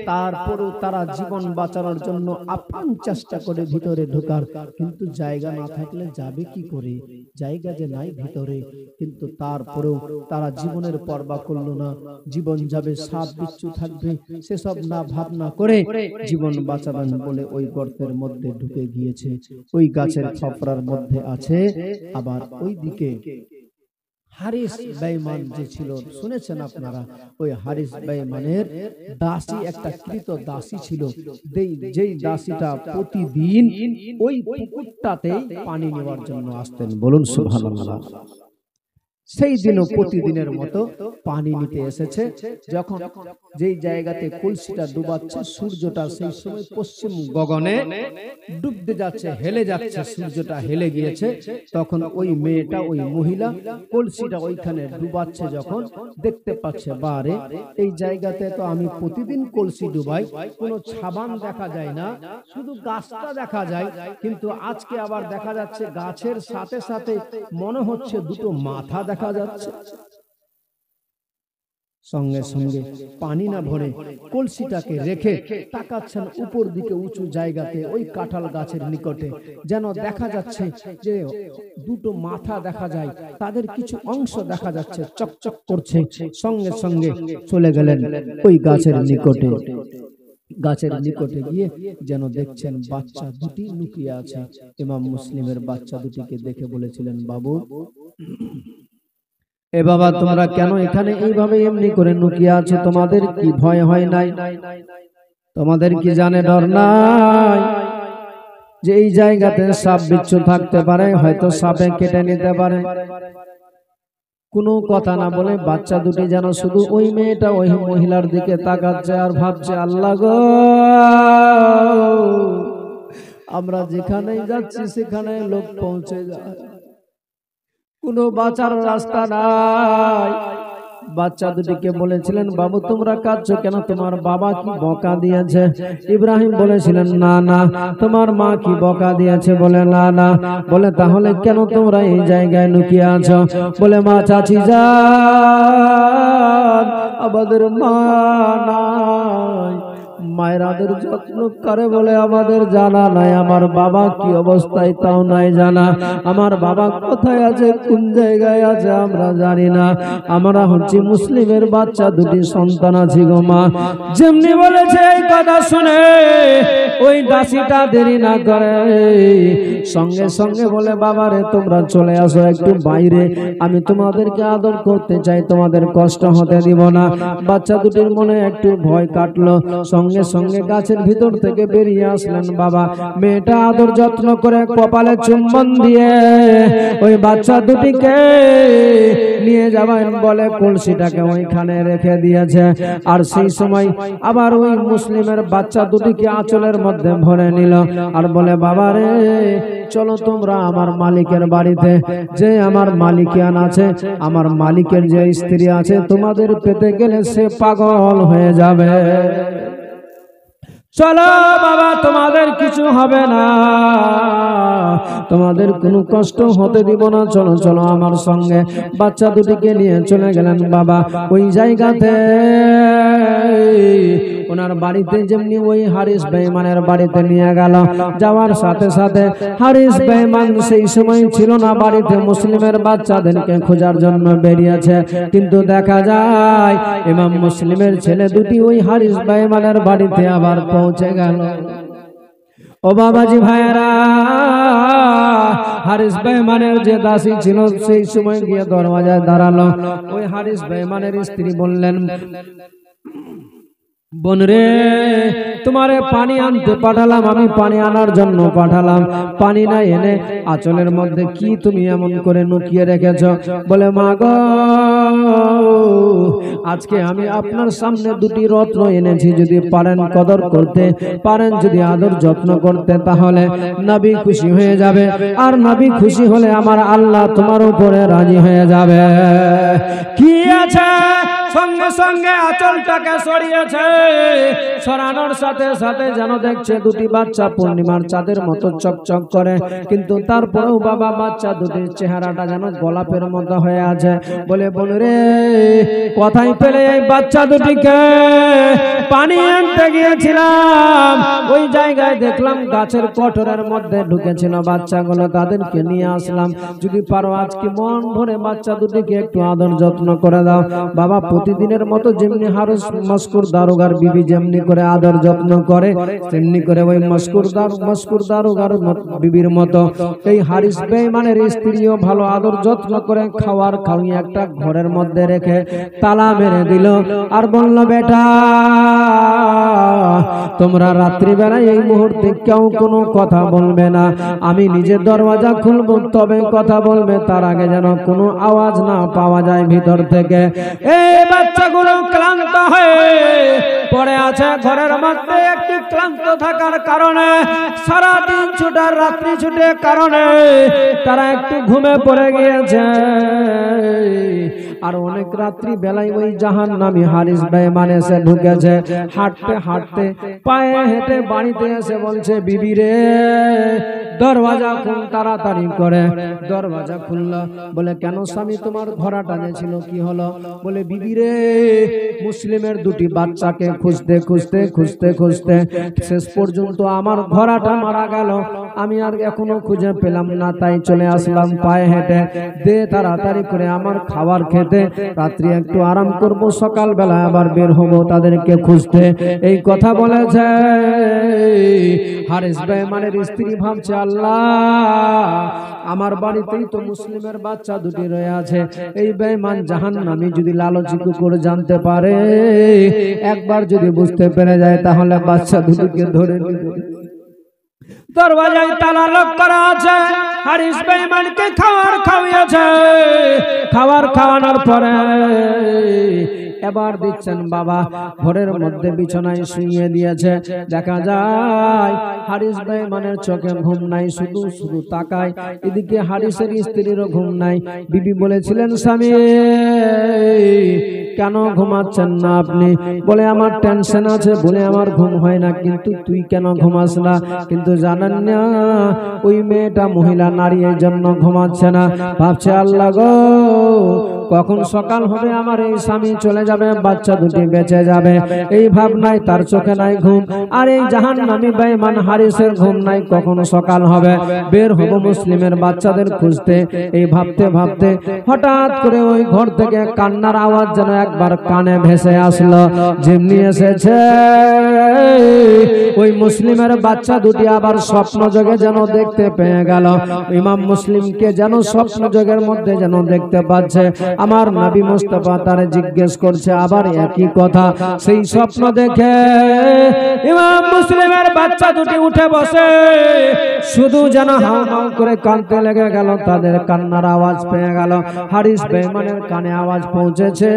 তারপরও তারা জীবন বাঁচানোর জন্য আপ্রাণ চেষ্টা করে ভিতরে ঢোকার, কিন্তু জায়গা না থাকলে যাবে কি করে, জায়গা যে নাই ভিতরে, কিন্তু তারপরেও তারা জীবনের পরোয়া করলো না। জীবন যাবে, সাপ বিচ্ছু থাকবে, সেসব না ভাবনা করে জীবন বাঁচাবেন বলে ওই গর্তের মধ্যে ঢুকে গিয়েছে। ওই গাছের ফপড়ার মধ্যে আছে। আবার ওই দিকে হারিস বেঈমান যে ছিল, শুনেছেন আপনারা, ওই হারিস বেঈমানের দাসী, একটা কৃত দাসী ছিল, যেই দাসীটা প্রতিদিন ওই পুকুরটাতে পানি নেওয়ার জন্য আসতেন। বলুন সুবহানাল্লাহ। সেই দিনও প্রতিদিনের মতো পানি নিতে এসেছে। যখন যেই জায়গাতে কলসিটা ডুবাচ্ছে, সূর্যটা সেই সময় পশ্চিম গগনে ডুবতে যাচ্ছে, হেলে যাচ্ছে, সূর্যটা হেলে গিয়েছে, তখন ওই মেয়েটা, ওই মহিলা কলসিটা ওইখানে ডুবাচ্ছে, যখন দেখতে পাচ্ছে বারে এই জায়গাতে তো আমি প্রতিদিন কলসি ডুবাই, কোনো ছাবান দেখা যায় না, শুধু গাছটা দেখা যায়, কিন্তু আজকে আবার দেখা যাচ্ছে গাছের সাথে সাথে মনে হচ্ছে দুটো মাথা দেখা যাচ্ছে। সঙ্গে সঙ্গে পানি না ভরে কলসিটাকে রেখে তাকাচ্ছেন উপর দিকে উঁচু জায়গাতে, ওই কাঁঠাল গাছের নিকটে, যেন দেখা যাচ্ছে যে দুটো মাথা দেখা যায়, তাদের কিছু অংশ দেখা যাচ্ছে, চকচক করছে। সঙ্গে সঙ্গে চলে গেলেন ওই গাছের নিকটে। গাছের নিকটে গিয়ে যেন দেখছেন বাচ্চা দুটি লুকিয়ে আছে। ইমাম মুসলিমের বাচ্চা দুটিকে দেখে বলেছিলেন, বাবু, এ বাবা, তোমরা কেন এখানে এইভাবে এমনি করে লুকিয়ে আছো? তোমাদের কি ভয় হয় নাই? তোমাদের কি জানে ডর নাই যে এই জায়গাতে সাপ বিচ্ছু থাকতে পারে, হয়তো সাপে কেটে নিতে পারে? কোনো কথা না বলে বাচ্চা দুটি যেন শুধু ওই মেয়েটা, ওই মহিলার দিকে তাকাচ্ছে আর ভাবছে, আল্লাহ গো, আমরা যেখানেই যাচ্ছি সেখানে লোক পৌঁছে যায়, কোনো বাঁচার রাস্তা নাই। বাচ্চা দুটিকে বলেছিলেন, বাবু তোমরা কাঁদছো কেন, তোমার বাবা কি বকা দিয়েছে? ইব্রাহিম বলেছিলেন, না না। তোমার মা কি বকা দিয়েছে? বলে না না। বলে তাহলে কেন তোমরা এই জায়গায় লুকিয়ে আছো? বলে মা চাচি যান, আমাদের মা নাই, মায়ের আদর যত্ন করে বলে আমাদের জানা নাই। আমার বাবা কি অবস্থায় তাও নাই জানা। আমার বাবা কোথায় আছে, কোন জায়গায় আছে আমরা জানি না। আমরা হচ্ছে মুসলিমের বাচ্চা, দুটি সন্তান আছি গো মা। যেমনি বলেছে এই কথা শুনে ওই দাসীটা দেরি না করে সঙ্গে সঙ্গে বলে, বাবারে তোমরা চলে আসো একটু বাইরে, আমি তোমাদেরকে আদর করতে চাই, তোমাদের কষ্ট হতে দিব না। বাচ্চা দুটির মনে একটু ভয় কাটলো, সঙ্গে সঙ্গে গাছের ভিতর থেকে বেরিয়ে আসলেন বাবা। মেয়েটা আদর যত্ন করে কপালে চুম্বন দিয়ে ওই বাচ্চা দুটিকে নিয়ে যাবেন বলে কলসিটাকে ওইখানে রেখে দিয়েছে। আর সেই সময় আবার ওই মুসলিমের বাচ্চা দুটিকে আঁচলের মধ্যে ভরে নিল আর বলে, বাবা রে চলো তোমরা আমার মালিকের বাড়িতে, যে আমার মালিকিয়ান আছে, আমার মালিকের যে স্ত্রী আছে, তোমাদের পেতে গেলে সে পাগল হয়ে যাবে। চলো বাবা, তোমাদের কিছু হবে না, তোমাদের কোনো কষ্ট হতে দিব না, চলো চলো আমার সঙ্গে। বাচ্চা দুটিকে নিয়ে চলে গেলেন বাবা ওই জায়গাতে। ওনার বাড়িতে যেমনি ওই হারিস বেঈমানের বাড়িতে নিয়ে গেল, যাওয়ার সাথে সাথে হারিস বেঈমান সেই সময় ছিল না বাড়িতে, মুসলিমের বাচ্চাদেরকে খোঁজার জন্য বেরিয়েছে। কিন্তু দেখা যায় ইমাম মুসলিমের ছেলে দুটি ওই হারিস বেঈমানের বাড়িতে আবার পৌঁছে গেল। ও বাবাজি ভাইরা, হারিস বেঈমানের যে দাসী ছিল সেই সময় গিয়ে দরওয়াজায় দাঁড়ালো। ওই হারিস বেঈমানের স্ত্রী বললেন, বোন রে, তোমারে পানি আনতে পাঠালাম, আমি পানি আনার জন্য পাঠালাম, পানি না এনে আঁচলের মধ্যে কি তুমি এমন করে লুকিয়ে রেখেছ? বলে, মা গো, আজকে আমি আপনার সামনে দুটি রত্ন এনেছি, যদি পারেন কদর করতে, পারেন যদি আদর যত্ন করতে, তাহলে নবী খুশি হয়ে যাবে, আর নবী খুশি হলে আমার আল্লাহ তোমার উপরে রাজি হয়ে যাবে। কি আছে? সঙ্গে সঙ্গে আঁচলটাকে সরিয়েছে, সরানোর সাথে সাথে যেন দেখছে দুটি বাচ্চা পূর্ণিমার চাঁদের মতো চকচক করে, কিন্তু তারপরেও বাবা বাচ্চা দুটির চেহারাটা যেন গোলাপের মতো হয়ে আছে। বলে, বোন রে, কোথায় পেলে এই বাচ্চা দুটিকে? পানি আনতে গিয়েছিলাম, ওই জায়গায় দেখলাম গাছের কটরের মধ্যে ঢুকেছিল বাচ্চাগুলো, তাদেরকে নিয়ে আসলাম, যদি পারো আজকে মন ভরে বাচ্চা দুটিকে একটু আদর যত্ন করে দাও। বাবা প্রতিদিনের মতো যেমনি হারিস মস্কুর দারোগার বিবি যেমনি করে আদর যত্ন করে, তেমনি করে ওই মস্কুর দারোগার বিবির মতো এই হারিস বেঈমানের স্ত্রীও ভালো আদর যত্ন করে খাওয়ার খাওয়িয়ে একটা ঘরের মধ্যে রেখে তালা মেরে দিল। আর বলল, বেটা তোমরা রাত্রিবেলায় এই মুহূর্তে কেউ কোনো কথা বলবে না, আমি নিজে দরওয়াজা খুলবো তবে কথা বলবে, তার আগে যেন কোনো আওয়াজ না পাওয়া যায় ভিতর থেকে। এই বাচ্চাগুলো ক্লান্ত হয়ে পড়ে আছে ঘরের মধ্যে, একটু ক্লান্ত থাকার কারণে, সারাদিন ছুটার রাত্রি ছুটে কারণে তারা একটু ঘুমে পড়ে গিয়েছে। আর অনেক রাত্রি বেলায় ওই জাহান্নামী হারিস বেঈমান এসে ঢুকেছে, হাঁটতে হাঁটতে পায়ে হেঁটে বাড়িতে এসে বলছে, বিবি রে দরওয়াজা খুল তাড়াতাড়ি করে। দরওয়াজা খুললো। বলে, কেন স্বামী, তোমার ঘোড়াটা যে ছিল কি হলো? বলে, বিবি রে মুসলিমের দুটি বাচ্চাকে খুঁজতে খুঁজতে খুঁজতে খুঁজতে শেষ পর্যন্ত আমার ঘোড়াটা মারা গেল, আমি আর এখনো খুঁজে পেলাম না, তাই চলে আসলাম পায়ে হেঁটে। দে তাড়াতাড়ি করে আমার খাবার খেতে, রাত্রি একটু আরাম করব, সকালবেলা আবার বের হব তাদেরকে খুঁজতে। এই কথা বলেছে হারিস বেঈমানের স্ত্রী। ভাবছে, আল্লাহ আমার বাড়িতেই তো মুসলিমের বাচ্চা দুটি রয়ে আছে, এই বেঈমান জাহান্নামী যদি লালচি কুকুর জানতে পারে, একবার যদি বুঝতে পেরে যায়, তাহলে বাচ্চা দুটিকে ধরে নিবে। দরওয়াজায় তালা লক করা আছে, হারিস বেঈমানকে খাবার খাওয়াইছে। খাবার খাওয়ানোর পরে এবার দিচ্ছেন বাবা ঘরের মধ্যে বিছানায় শুইয়ে দিয়েছে। দেখা যায় হারিস বেঈমানের চোখে ঘুম নাই, শুধু শুধু তাকায় এদিকে। হারিসের স্ত্রীরও ঘুম নাই। বিবি বলেছিলেন স্বামী কেন ঘুমাচ্ছেন না আপনি? বলে আমার টেনশন আছে, বলে আমার ঘুম হয় না। কিন্তু তুই কেন ঘুমাস না? কিন্তু জানেন না ওই মেয়েটা মহিলা নারী, এর জন্য ঘুমাচ্ছে না। ভাবছে আল্লাহ গো কখন সকাল হবে, আমার এই স্বামী চলে যাবে, বাচ্চা দুটি বেঁচে যাবে, এই ভাবনায় তার চোখে নাই ঘুম। আর এই জাহান্নামী বেঈমান হারিসের ঘুম নাই, কখন সকাল হবে, বের হব মুসলিমের বাচ্চাদের খুঁজতে। এই ভাবতে ভাবতে হঠাৎ করে ওই ঘর থেকে কান্নার আওয়াজ যেন একবার কানে ভেসে আসলো। যেমনি এসেছে ওই মুসলিমের বাচ্চা দুটি আবার স্বপ্ন যোগে যেন দেখতে পেয়ে গেল। ইমাম মুসলিমকে যেন স্বপ্ন যোগের মধ্যে যেন দেখতে পাচ্ছে। আমার নবী মুস্তাফা তারে জিজ্ঞেস করছে আবার একই কথা। সেই স্বপ্ন দেখে ইমাম মুসলিমের বাচ্চা দুটি উঠে বসে, শুধু যেন হাউ হাউ করে কাঁদতে লেগে গেল। তাদের কান্নার আওয়াজ পেয়ে গেল। হারিস বেঈমানের কানে আওয়াজ পৌঁছেছে,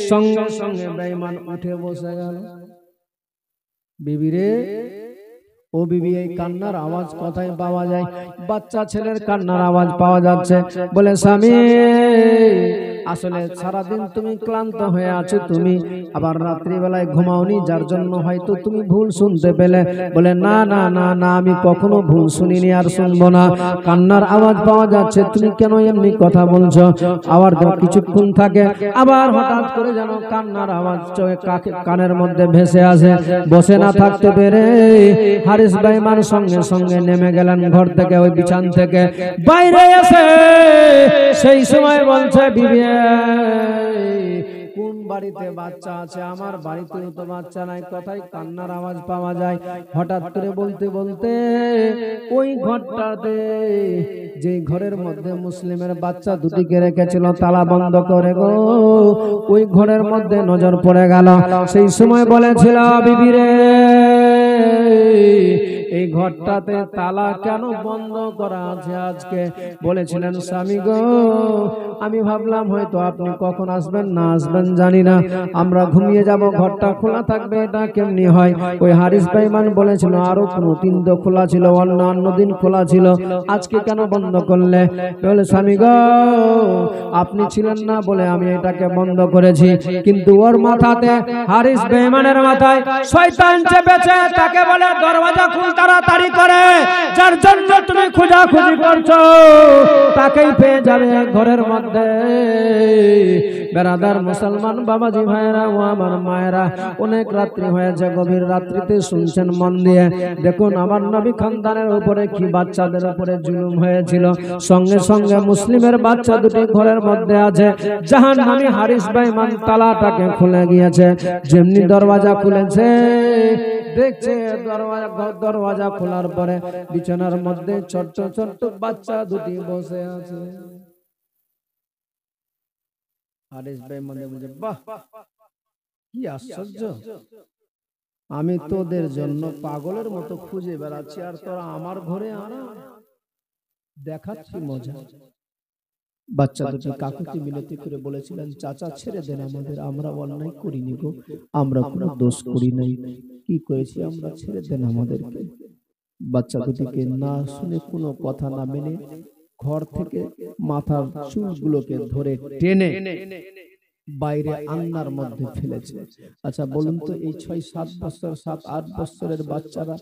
সঙ্গে সঙ্গে বেঈমান উঠে বসে গেল। বিবি রে, ও বিবি, এই কান্নার আওয়াজ কোথায় পাওয়া যায়? বাচ্চা ছেলের কান্নার আওয়াজ পাওয়া যাচ্ছে। বলে স্বামী আসলে সারাদিন তুমি ক্লান্ত হয়ে আছো, তুমি আবার রাত্রিবেলায় ঘুমাওনি, যার জন্য হয়তো তুমি ভুল শুনতে পেলে। বলে না না না না, আমি কখনো ভুল শুনিনি আর শুনবো না। কান্নার আওয়াজ পাওয়া যাচ্ছে, তুমি কেন এমনি কথা বলছো? আবার কিছুক্ষণ থাকে, আবার হঠাৎ করে যেন কান্নার আওয়াজ কানের মধ্যে ভেসে আসে। বসে না থাকতে পেরে হারিস বেঈমান সঙ্গে সঙ্গে নেমে গেলেন ঘর থেকে, ওই বিছান থেকে বাইরে এসে সেই সময় বলছে বিবি কোন বাড়িতে বাচ্চা আছে? আমার বাড়িতে তো বাচ্চা নাই, কোথায় কান্নার আওয়াজ পাওয়া যায়? হঠাৎ করে বলতে বলতে ওই ঘরটাতে, যে ঘরের মধ্যে মুসলিমের বাচ্চা দুটিকে রেখেছিল তালা বন্ধ করে গো, ওই ঘরের মধ্যে নজর পড়ে গেল। সেই সময় বলেছিল বিবি রে, এই ঘরটাতে তালা কেন বন্ধ করা আছে আজকে? বলেছিলেন স্বামী গো, আমি ভাবলাম হয়তো আপনি কখন আসবেন না আসবেন জানি না, আমরা ঘুমিয়ে যাব, ঘরটা খোলা থাকবে, এটা কেমনি হয়? ওই হারিস বেঈমান বলেছিল আরো কোনো দিন তো খোলা ছিল, অন্য দিন খোলা ছিল, আজকে কেন বন্ধ করলে? বলে স্বামী গো, আপনি ছিলেন না বলে আমি এটাকে বন্ধ করেছি। কিন্তু ওর মাথাতে, হারিস বেঈমানের মাথায় শয়তান চেপেছে, তাকে বলে দরওয়াজা খুল তাড়াতাড়ি করে, যার জন্য তুমি খোঁজাখুঁজি করছো তাকেই পেয়ে যাবে ঘরের মধ্যে। বেরাদার মুসলমান বাবাজি ভাইরা ও আমার মায়েরা, অনেক রাত্রি হয়েছে, গভীর রাত্রিতে শুনছেন মন দিয়ে। দেখুন আমার নবী খানদানের উপরে কি বাচ্চাদের উপরে জুলুম হয়েছিল। সঙ্গে সঙ্গে মুসলিমের বাচ্চা দুটি ঘরের মধ্যে আছে। জাহান্নামী হারিস বেঈমান তালাটাকে খুলে গিয়েছে। যেমনি দরওয়াজা খুলেছে, দেখছে দরওয়াজা খোলার পরে বিছানার মধ্যে ছোট্ট ছোট্ট বাচ্চা দুটি বসে আছে। হারিস বেঈমান বলে বাহ, কি আশ্চর্য, আমি তোদের জন্য পাগলের মতো খুঁজে বেড়াচ্ছি আর তোরা আমার ঘরে আনা দেখাচ্ছি মজা। বাচ্চা দুটি কাকুতি মিনতি করে বলেছিলেন চাচা ছেড়ে দেন আমাদের, আমরা অন্যায় করিনি গো, আমরা কোনো দোষ করি নাই, কি করেছি আমরা, ছেড়ে দেন আমাদেরকে। বাচ্চা দুটিকে না শুনে কোনো কথা না মেনে ঘর থেকে মাথার চুলগুলোকে ধরে টেনে বাইরে আন্নার মধ্যে ফেলেছে। আচ্ছা বলুন তো, এই 6-7 বছর 7-8 বছরের বাচ্চারা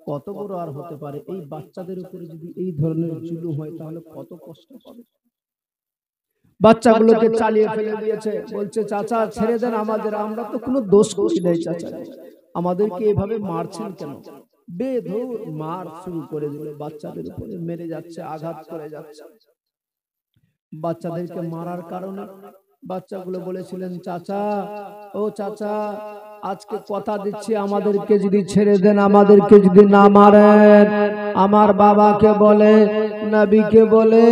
কত বড় আর হতে পারে? এই বাচ্চাদের উপরে যদি এই ধরনের জুলুম হয় তাহলে কত কষ্ট হবে। বাচ্চাগুলোকে চালিয়ে ফেলে দিয়েছে, বলছে চাচা ছেড়ে দেন আমাদের, আমরা তো কোনো দোষ করি নাই চাচা, আমাদেরকে এভাবে মারছেন কেন? বেধুর মার শুরু করে দিল, বাচ্চাদের উপরে মেরে যাচ্ছে, আঘাত করে যাচ্ছে। বাচ্চাদেরকে মারার কারণে বাচ্চাগুলো বলেছিলেন চাচা, ও চাচা আজকে কথা দিচ্ছি আমাদেরকে যদি ছেড়ে দেন, আমাদেরকে যদি না মারেন, আমার বাবাকে বলে, নবীকে বলে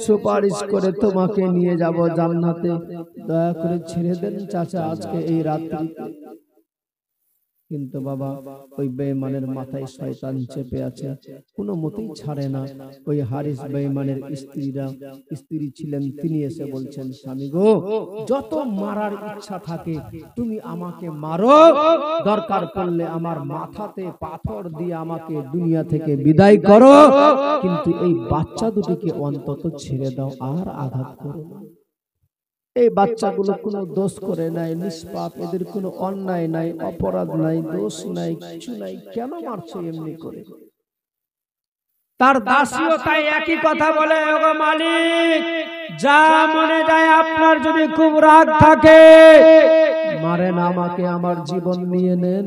সুপারিশ করে তোমাকে নিয়ে যাব জান্নাতে, দয়া করে ছেড়ে দেন চাচা আজকে এই রাত্রিতে। কিন্তু বাবা ওই বেঈমানের মাথায় শয়তান চেপে আছে, কোনো মতেই ছাড়ে না। ওই হারিস বেঈমানের স্ত্রী ছিলেন, তিনি এসে বলছেন, স্বামী গো, যত মারার ইচ্ছা থাকে তুমি আমাকে মারো, দরকার পড়লে আমার মাথাতে পাথর দিয়ে আমাকে দুনিয়া থেকে বিদায় করো, কিন্তু এই বাচ্চা দুটিকে অন্তত ছেড়ে দাও, আর আঘাত করো না। এই বাচ্চাগুলো কোনো দোষ করে নাই, নিষ্পাপ, এদের কোনো অন্যায় নাই, অপরাধ নাই, দোষ নাই, কিছু নাই, কেন মারছো এমনি করে? তার দাসীও তাই একই কথা বলে, ওগো মালিক, যা মনে যায় আপনার যদি খুব রাগ থাকে মারেন আমাকে, আমার জীবন নিয়ে নেন,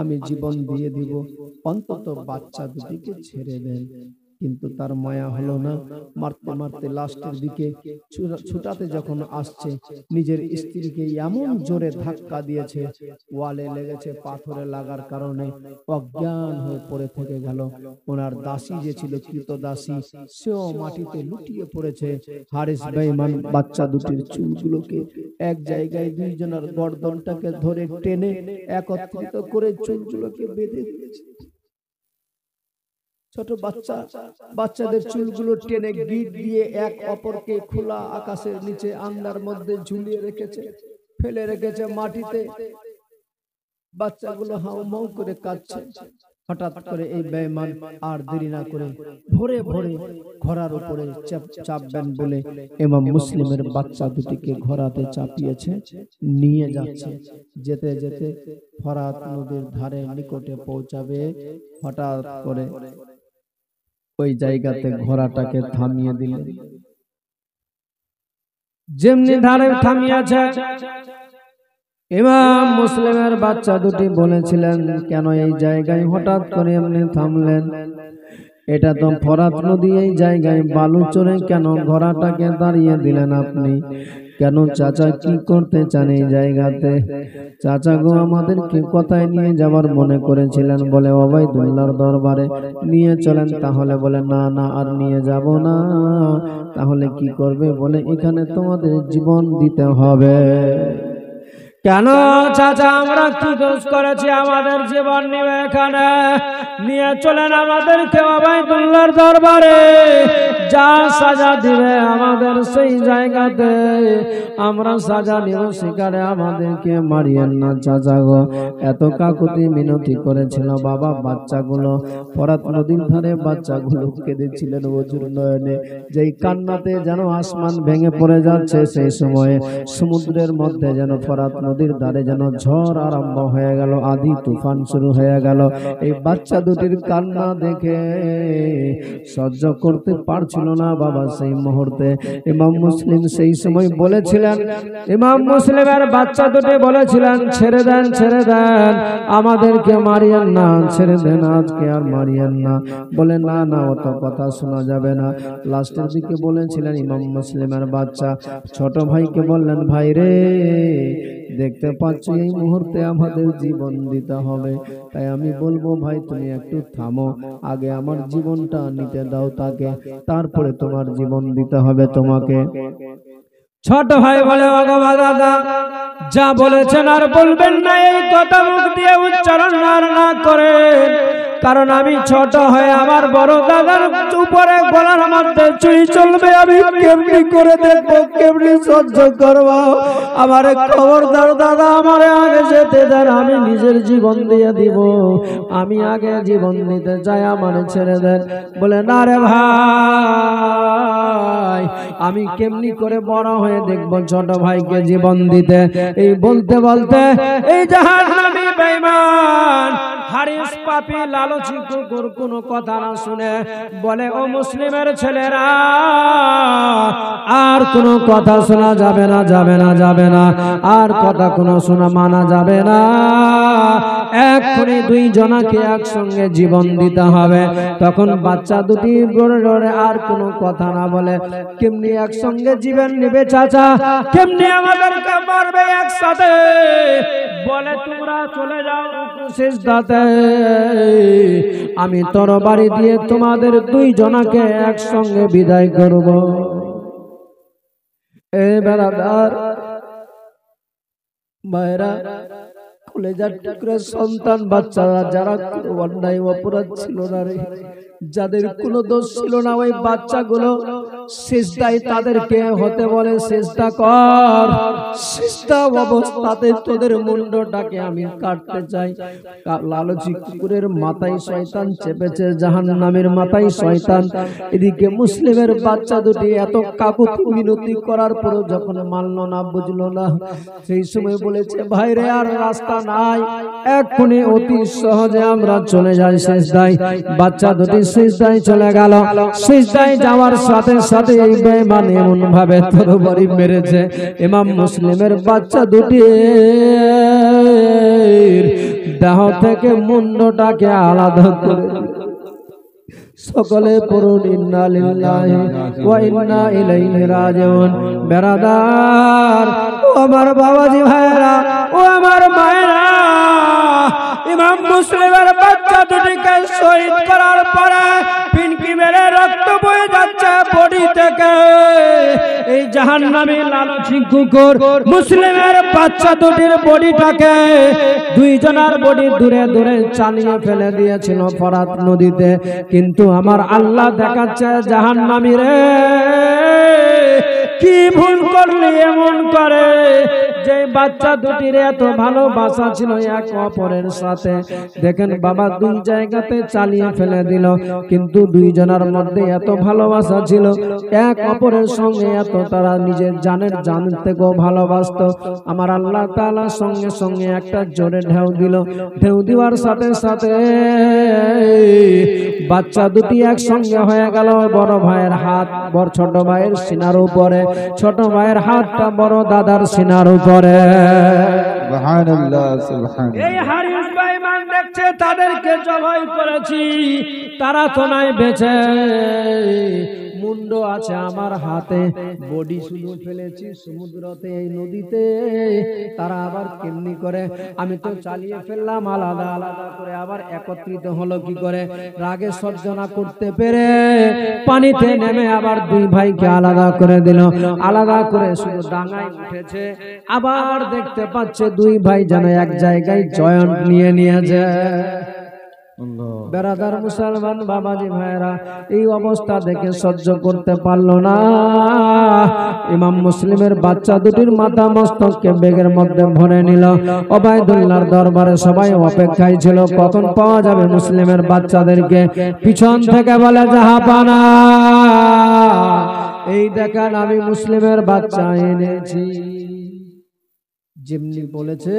আমি জীবন দিয়ে দিব, অন্তত বাচ্চা দুটিকে ছেড়ে দেন। কিন্তু তার মায়া হলো না, মারতে মারতে লাস্টের দিকে ছুটাতে যখন আসছে, নিজের স্ত্রীকে এমন জোরে ধাক্কা দিয়েছে, ওয়ালে লেগেছে, পাথরে লাগার কারণে অজ্ঞান হয়ে পড়ে থেকে গেল। ওনার দাসী যে ছিল কৃতদাসী, সেও মাটিতে লুটিয়ে পড়েছে। হারিস বেঈমান বাচ্চা দুটির চুলগুলোকে এক জায়গায় দুইজনের গর্দনটাকে ধরে টেনে একত্রিত করে চুলগুলোকে বেঁধে দিয়েছে। ছোট বাচ্চাদের চুলগুলো টেনে গিট দিয়ে এক অপরকে খোলা আকাশের নিচে আন্দার মধ্যে ঝুলিয়ে রেখেছে, ফেলে রেখেছে মাটিতে। বাচ্চাগুলো হাউমাউ করে কাঁদছে। হঠাৎ করে এই বেঈমান আর দেরি না করে ভোরে ভোরে ঘোড়ার উপরে চাপবেন বলে ইমাম মুসলিমের বাচ্চা দুটিকে ঘোড়াতে চাপিয়েছে, নিয়ে যাচ্ছে। যেতে যেতে ফরাত নদীর ধারে নিকটে পৌঁছাবে, হঠাৎ করে ওই জায়গাতে ঘোড়াটাকে থামিয়ে দিলেন। যেমনি ধারে থামিয়েছে, ইমাম মুসলিমের বাচ্চা দুটি বলেছিলেন, কেন এই জায়গায় হঠাৎ করে এমনি থামলেন? এটা তো ফরাত নদী, এই জায়গায় বালু চড়ে কেন ঘোড়াটাকে দাঁড়িয়ে দিলেন আপনি? কেন চাচা, কি করতে চান এই জায়গাতে? চাচা গো, আমাদেরকে কোথায় নিয়ে যাবার মনে করেছিলেন? বলে ওবাইদুল্লাহর দরবারে নিয়ে চলেন। তাহলে বলে না না, আর নিয়ে যাব না। তাহলে কি করবে? বলে এখানে তোমাদের জীবন দিতে হবে। কেন চাচা, আমরা কি দোষ করেছি আমাদের জীবন নিবে? এখানে নিয়ে চলেন আমাদেরকে ওবাইদুল্লাহর দরবারে, যা সাজা দিবে আমাদের সেই জায়গাতে আমরা সাজা নিব, শিকারে আমাদেরকে মারিয়েন না চাচা গো। এত কাকুতি মিনতি করেছিল বাবা। বাচ্চাগুলো ফরাত নদীর ধারে বাচ্চাগুলো কেঁদেছিলেন অঝুর নয়নে, যেই কান্নাতে যেন আসমান ভেঙে পড়ে যাচ্ছে। সেই সময়ে সমুদ্রের মধ্যে যেন ফরাত নদীর ধারে যেন ঝড় আরম্ভ হয়ে গেল, আদি তুফান শুরু হয়ে গেল। এই বাচ্চা দুটির কান্না দেখে সহ্য করতে পারছিল না বাবা। সেই মুহূর্তে ইমাম মুসলিম সেই সময় বলেছিলেন, ইমাম মুসলিমের বাচ্চা দুটি বলেছিলেন, ছেড়ে দেন, ছেড়ে দেন, আমাদেরকে মারিয়েন না, ছেড়ে দেন, আজকে আর মারিয়েন না। বলে না না, অত কথা শোনা যাবে না। লাস্টের দিকে বলেছিলেন ইমাম মুসলিমের বাচ্চা ছোট ভাইকে বললেন, ভাই রে, দেখতে পাচ্ছ এই মুহূর্তে আমাদের জীবন দিতে হবে, তাই আমি বলবো ভাই তুমি একটু থামো, আগে আমার জীবনটা নিতে দাও তাকে, তারপরে তোমার জীবন দিতে হবে তোমাকে। ছোট ভাই বলে, ওগো দাদা, যা বলেছেন আর বলবেন না, এই কথা মুখ দিয়ে উচ্চারণ আর না করে, কারণ আমি ছোট হয়ে আমার বড় দাদার উপরে গলার মধ্যে চুরি চলবে, আমি কেমনি করে দেখবো, কেমনি সহ্য করবো? আমার খবরদার দাদা, আমারে আগে যেতে দেন, আমি নিজের জীবন দিয়ে দিব, আমি আগে জীবন দিতে চাই, আমার ছেড়ে দেন। বলে না রে ভাই, আমি কেমনি করে বড় হয়ে দেখবো ছোট ভাইকে জীবন দিতে? এই বলতে বলতে এই জাহান্নামী বেঈমান হারিস পাপী লালচি কুকুর কোনো কথা না শুনে বলে, ও মুসলিমের ছেলেরা, আর কোনো কথা শোনা যাবে না, যাবে না, যাবে না, আর কথা কোনো শোনা মানা যাবে না, এক্ষুনি দুই জনাকে একসঙ্গে জীবন দিতে হবে। তখন বাচ্চা দুটি রোড়ে রোড়ে আর কোনো কথা না বলে, কেমনি একসঙ্গে জীবন নিবে চাচা, কেমনি আমাদেরকে মারবে একসাথে? বলে তোমরা চলে যাও সিজদাতে, আমি তরবারি দিয়ে তোমাদের দুই জনাকে একসঙ্গে বিদায় করব। এ বেরাদার মায়েরা, কলেজার টুকরা সন্তান বাচ্চারা যারা অন্যায় অপরাধ ছিল না রে, যাদের কোনো দোষ ছিল না, ওই বাচ্চাগুলো সিজদায় তাদেরকে হতে বলে সিজদা কর। সিজদা অবস্থাতে তোদের মুন্ডটাকে আমি কাটতে চাই। লালচি কুকুরের মাথায় শয়তান চেপেছে, জাহান্নামের মাথায় শয়তান। এদিকে মুসলিমের বাচ্চা দুটি এত কাকুতি মিনতি করার পর যখন মানল না, বুঝলো না, সেই সময় বলেছে ভাইরে আর রাস্তা নাই, এক্ষুনি অতি সহজে আমরা চলে যাই সিজদায়। বাচ্চা দুটি সিজদায় চলে গেল। সিজদায় যাওয়ার সাথে সাথে এই বেঈমান এমন ভাবে তরবারি মেরেছে, ইমাম মুসলিমের বাচ্চা দুটি দেহ থেকে মুন্ডটাকে আলাদা করে সকলে পড়ুন ইন্না লিল্লাহি ওয়া ইন্না ইলাইহি রাজিউন। বেরাদার, ও আমার বাবাজি ভাইরা, ও আমার মায়েরা, ইমাম মুসলিমের বাচ্চা দুটিকে শহীদ করার পরে পিনকি মেরে রক্ত বয়ে যাচ্ছে বডি থেকে। এই জাহান্নামী লালচি কুকুর মুসলিমের বাচ্চা দুটির বডিটাকে, দুইজনের বডি দূরে দূরে চালিয়ে ফেলে দিয়েছিল ফরাত নদীতে। কিন্তু আমার আল্লাহ দেখাচ্ছে জাহান্নামী রে, কি ভুল করলি এমন করে? যে বাচ্চা দুটির এত ভালোবাসা ছিল এক অপরের সাথে, দেখেন বাবা দুই জায়গাতে চালিয়ে ফেলে দিল, কিন্তু দুইজনের মধ্যে এত ভালোবাসা ছিল, এক অপরের সঙ্গে এত তারা নিজের জানের জান থেকেও ভালোবাসত। আমার আল্লাহ তাআলা সঙ্গে সঙ্গে একটা জোরে ঢেউ দিল। ঢেউ দেওয়ার সাথে সাথে বাচ্চা দুটি একসঙ্গে হয়ে গেল। বড় ভাইয়ের হাত বড় ছোট ভাইয়ের সিনার উপরে, ছোট ভাইয়ের হাতটা বড় দাদার সিনার উপরে। সুবহানাল্লাহ, সুবহানাল্লাহ। এই হারিস বেঈমান দেখছে তাদেরকে জবাই করেছি, তারা তো নাই বেঁচে, মুন্ড আছে আমার হাতে, বডি শুধু ফেলেছি সমুদ্রতে, এই নদীতে। তারা আবার কেমনি করে? আমি তো চালিয়ে ফেললাম আলাদা আলাদা করে, আবার একত্রিত হলো কি করে? রাগে সহ্য না করতে পেরে পানিতে নেমে আবার দুই ভাইকে আলাদা করে দিল। আলাদা করে শুধু ডাঙায় উঠেছে, আবার দেখতে পাচ্ছে দুই ভাই যেন এক জায়গায় জয়েন্ট নিয়ে নিয়েছে। বেরাদার মুসলমান বাবাজি ভাইরা, এই অবস্থা দেখে সহ্য করতে পারলো না। ইমাম মুসলিমের বাচ্চা দুটির মাথা মস্তককে বেগের মধ্যে ভরে নিল। ওবায়দুল্লাহর দরবারে সবাই অপেক্ষায় ছিল কখন পাওয়া যাবে মুসলিমের বাচ্চাদেরকে। পিছন থেকে বলে জাহাপানা, এই দেখেন আমি মুসলিমের বাচ্চা এনেছি। যেমনি বলেছে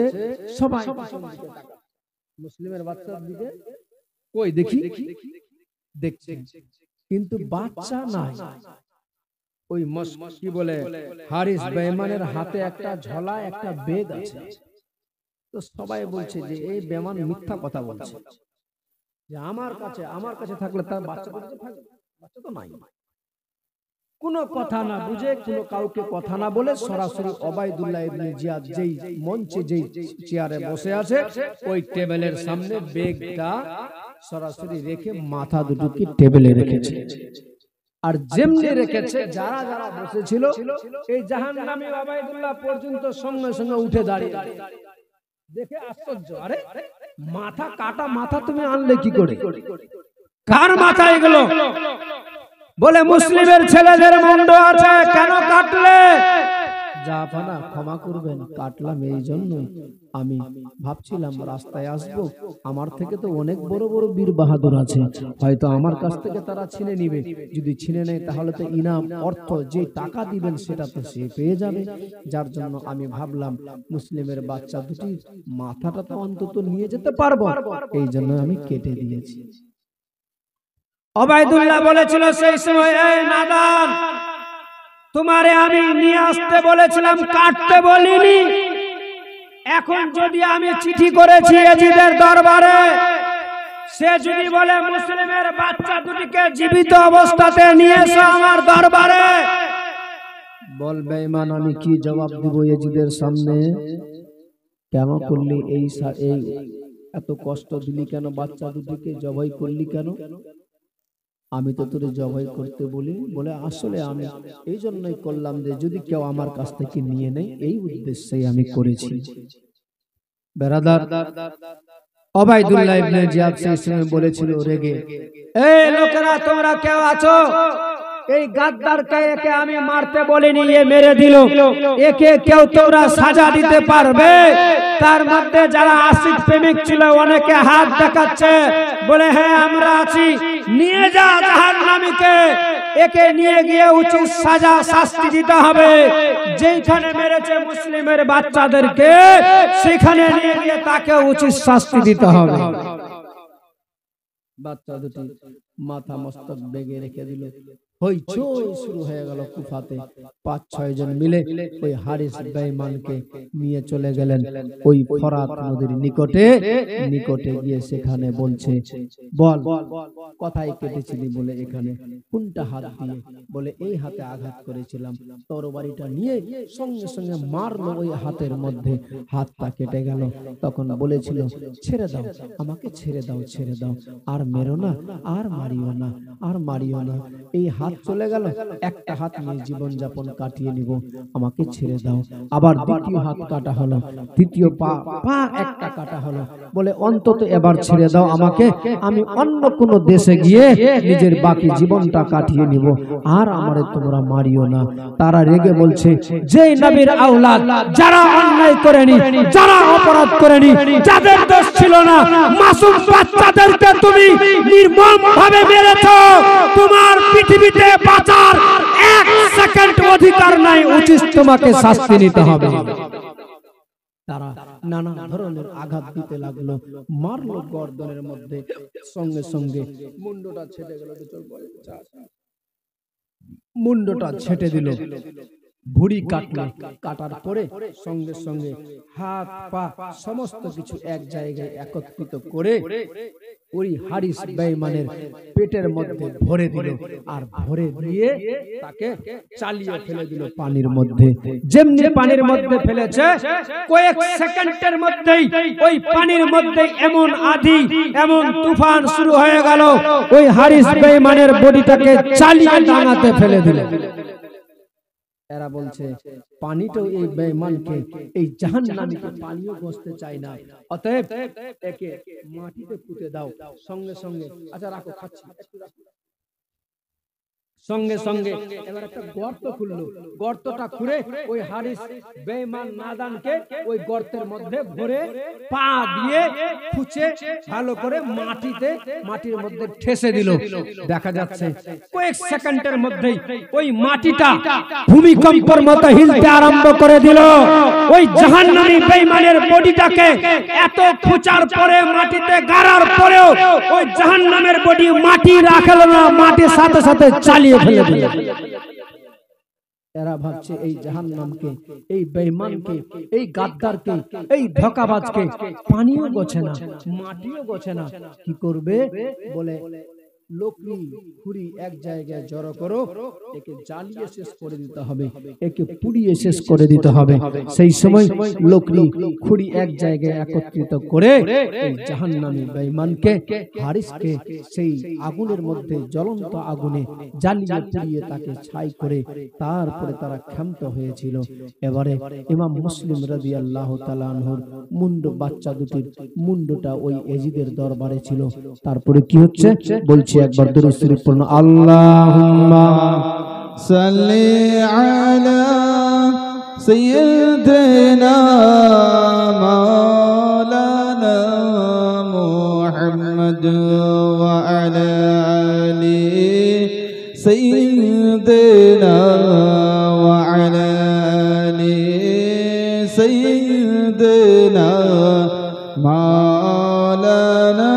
সবাই মুসলিমের বাচ্চার দিকে কই দেখি দেখছে, কিন্তু বাচ্চা নাই। ওই কি বলে হারিস বেঈমানের হাতে একটা ঝোলা, একটা বেগ আছে। তো সবাই বলছে যে এই বেঈমান মিথ্যা কথা বলছে, যে আমার কাছে থাকলে তার বাচ্চা থাকবে, বাচ্চা তো নাই। কোনো কথা না বুঝে, কোনো কাউকে কথা না বলে সরাসরি ওবায়দুল্লাহ ইবনে জিয়াদ যেই মঞ্চে যেই চেয়ারে বসে আছে, ওই টেবিলের সামনে বেগটা সরাসরি রেখে মাথা দুটোকে টেবিলে রেখেছে। আর যেমনি রেখেছে, যারা যারা বসেছিল এই জাহান্নামী ওবায়দুল্লাহ পর্যন্ত সঙ্গে সঙ্গে উঠে দাঁড়িয়ে দেখে আশ্চর্য, আরে মাথা কাটা মাথা তুমি আনলে কি করে? কার মাথা এগুলো? বলে মুসলিমের ছেলেদের মুন্ড আছে, কেন কাটলে? জাহাপানা ক্ষমা করবেন, কাটলাম এই জন্যই, আমি ভাবছিলাম রাস্তায় আসবো, আমার থেকে তো অনেক বড় বড় বীর বাহাদুর আছে, হয়তো আমার কাছ থেকে তারা ছিনে নিবে, যদি ছিনে নেয় তাহলে তো ইনাম অর্থ যে টাকা দিবেন সেটা তো সে পেয়ে যাবে, যার জন্য আমি ভাবলাম মুসলিমের বাচ্চা দুটি মাথাটা তো অন্তত নিয়ে যেতে পারবো, এই জন্য আমি কেটে দিয়েছি। ওবায়দুল্লাহ বলেছিল সেই সময়, এই নাদান, তোমারে আমি নিয়ে আসতে বলেছিলাম, কাটতে বলিনি। এখন যদি আমি চিঠি করেছি এজিদের দরবারে, সে যদি বলে মুসলিমের বাচ্চা দুটিকে জীবিত অবস্থাতে নিয়ে এসো আমার দরবারে, বলবে ইমান আমি কি জবাব দিব এজিদের সামনে? কেন করলি এই এত কষ্ট দিলি কেন? বাচ্চা দুটিকে জবাই করলি কেন? আমি তো তোরে জবাই করতে বলি, বলে আসলে আমি এই জন্যই করলাম যে যদি কেউ আমার কাছ থেকে নিয়ে নেয়, এই উদ্দেশ্যেই আমি করেছি। বেরাদার ওবাইদুল্লাহ ইবনে জিয়াদ সেই সময় বলেছিল রেগে, এই লোকেরা তোমরা কেউ আছো? এই গাদ্দারকে একে আমি মারতে বলিনি, এ মেরে দিল, একে কেউ তোমরা সাজা দিতে পারবে? তার মধ্যে যারা আশিক প্রেমিক ছিল অনেকে হাত দেখাচ্ছে, বলে হ্যাঁ আমরা আছি, নিয়ে যা জাহান্নামীকে, একে নিয়ে গিয়ে উচিত সাজা শাস্তি দিতে হবে। যেখানে মেরেছে মুসলিমের বাচ্চাদেরকে সেখানে নিয়ে গিয়ে তাকে উচিত শাস্তি দিতে হবে। বাচ্চা দুটি মাথা মস্তক বেগে রেখে দিল। হইচই শুরু হয়ে গেল কুফাতে। ৫-৬ জন মিলে ওই হারিস বেঈমানকে নিয়ে চলে গেলেন ওই ফরাত নদীর নিকটে গিয়ে সেখানে বলছে, বল কথাই কেটেছিলি বলে এখানে কোনটা হাত দিয়ে? বলে এই হাতে আঘাত করেছিলাম। তরবারিটা নিয়ে সঙ্গে সঙ্গে মারলো ওই হাতের মধ্যে, হাতটা কেটে গেল। তখন বলেছিল ছেড়ে দাও, আমাকে ছেড়ে দাও, ছেড়ে দাও, আর মেরো না, আর মারিও না, আর মারিও না। এই হাত চলে গেল, একটা হাত নিয়ে জীবন যাপন কাটিয়ে নিব, আমাকে ছেড়ে দাও। আবার দ্বিতীয় হাত কাটা হলো, তৃতীয় পা একটা কাটা হলো। বলে অন্তত এবার ছেড়ে দাও আমাকে, আমি অন্য কোনো দেশে গিয়ে নিজের বাকি জীবনটা কাটিয়ে নিব, আর আমারে তোমরা মারিও না। তারা রেগে বলছে, যে নবীর আওলাদ যারা অন্যায় করেনি, যারা অপরাধ করেনি, যাদের দোষ ছিল না, মাসুম বাচ্চাদেরকে তুমি নির্মমভাবে মেরেছো, তোমার পৃথিবীতে বাঁচার 1 সেকেন্ড অধিকার নাই, উচিত তোমাকে শাস্তি নিতে হবে। তারা নানা ধরনের আঘাত দিতে লাগলো, মারলো গর্দনের মধ্যে, সঙ্গে সঙ্গে মুন্ডটা ছেটে গেল, মুন্ডটা ছেটে দিল, ভুড়ি কাটলো, কাটার পরে সঙ্গে সঙ্গে হাত পা সমস্ত কিছু এক জায়গায় একত্রিত করে ওই হারিস বেঈমানের পেটের মধ্যে ভরে দিল, আর ভরে দিয়ে তাকে চালিয়ে ফেলে দিল পানির মধ্যে। যেমনি পানির মধ্যে ফেলেছে, কয়েক সেকেন্ডের মধ্যেই ওই পানির মধ্যে এমন আঁধি, এমন তুফান শুরু হয়ে গেল, ওই হারিস বেঈমানের বডিটাকে চালিয়ে ডাঙাতে ফেলে দিল। এরা বলছে পানিটাও এই বেঈমানকে, এই জাহান্নামীকে পানিও বসতে চায় না, অতএব একে মাটিতে পুঁতে দাও। সঙ্গে সঙ্গে আচ্ছা রাখো, খাচ্ছি একটু রাখো। সঙ্গে সঙ্গে এবার একটা গর্ত খুললো, গর্তটা খুঁড়ে ওই হারিস বেঈমান নাদানকে ওই গর্তের মধ্যে ভরে পা দিয়ে খুঁচে ভালো করে মাটির মধ্যে ঠেসে দিল। দেখা যাচ্ছে কয়েক সেকেন্ডের মধ্যেই ওই মাটিটা ভূমিকম্পের মতো হিলতে আরম্ভ করে দিল। ওই জাহান্নামী বেঈমানের বডিটাকে এত খুঁচার পরে, মাটিতে গাড়ার পরেও ওই জাহান্নামের বডি মাটি রাখলো না, মাটির সাথে সাথে চালিয়ে ফেলে দিল। এরা ভাবছে এই জাহান্নামকে, এই বেঈমানকে, এই গাদ্দারকে, এই ধোঁকাবাজকে পানিও গোছে না, মাটিও গোছে না, কি করবে? বলে লোকরি খুঁড়ি এক জায়গায় জড়ো করো, একে জ্বালিয়ে শেষ করে দিতে হবে, একে পুড়িয়ে শেষ করে দিতে হবে। সেই সময় লোকরি খুঁড়ি এক জায়গায় একত্রিত করে এই জাহান্নামী বেঈমানকে, হারিসকে সেই আগুনের মধ্যে, জ্বলন্ত আগুনে জ্বালিয়ে পুড়িয়ে তাকে ছাই করে তারপরে তারা ক্ষান্ত হয়েছিল। এবারে ইমাম মুসলিম রাদিয়াল্লাহু তাআলা আনহুর মুন্ড, বাচ্চা দুটির মুন্ডটা ওই এজিদের দরবারে ছিল। তারপরে কি হচ্ছে বলছি একবার দুরূদ শরীফ পড়ুন, আল্লাহুম্মা সাল্লি আলা সাইয়্যিদিনা মাওলানা মুহাম্মদ ওয়া আলা আলি সাইয়্যিদিনা ওয়া আলা আলি সাইয়্যিদিনা মাওলানা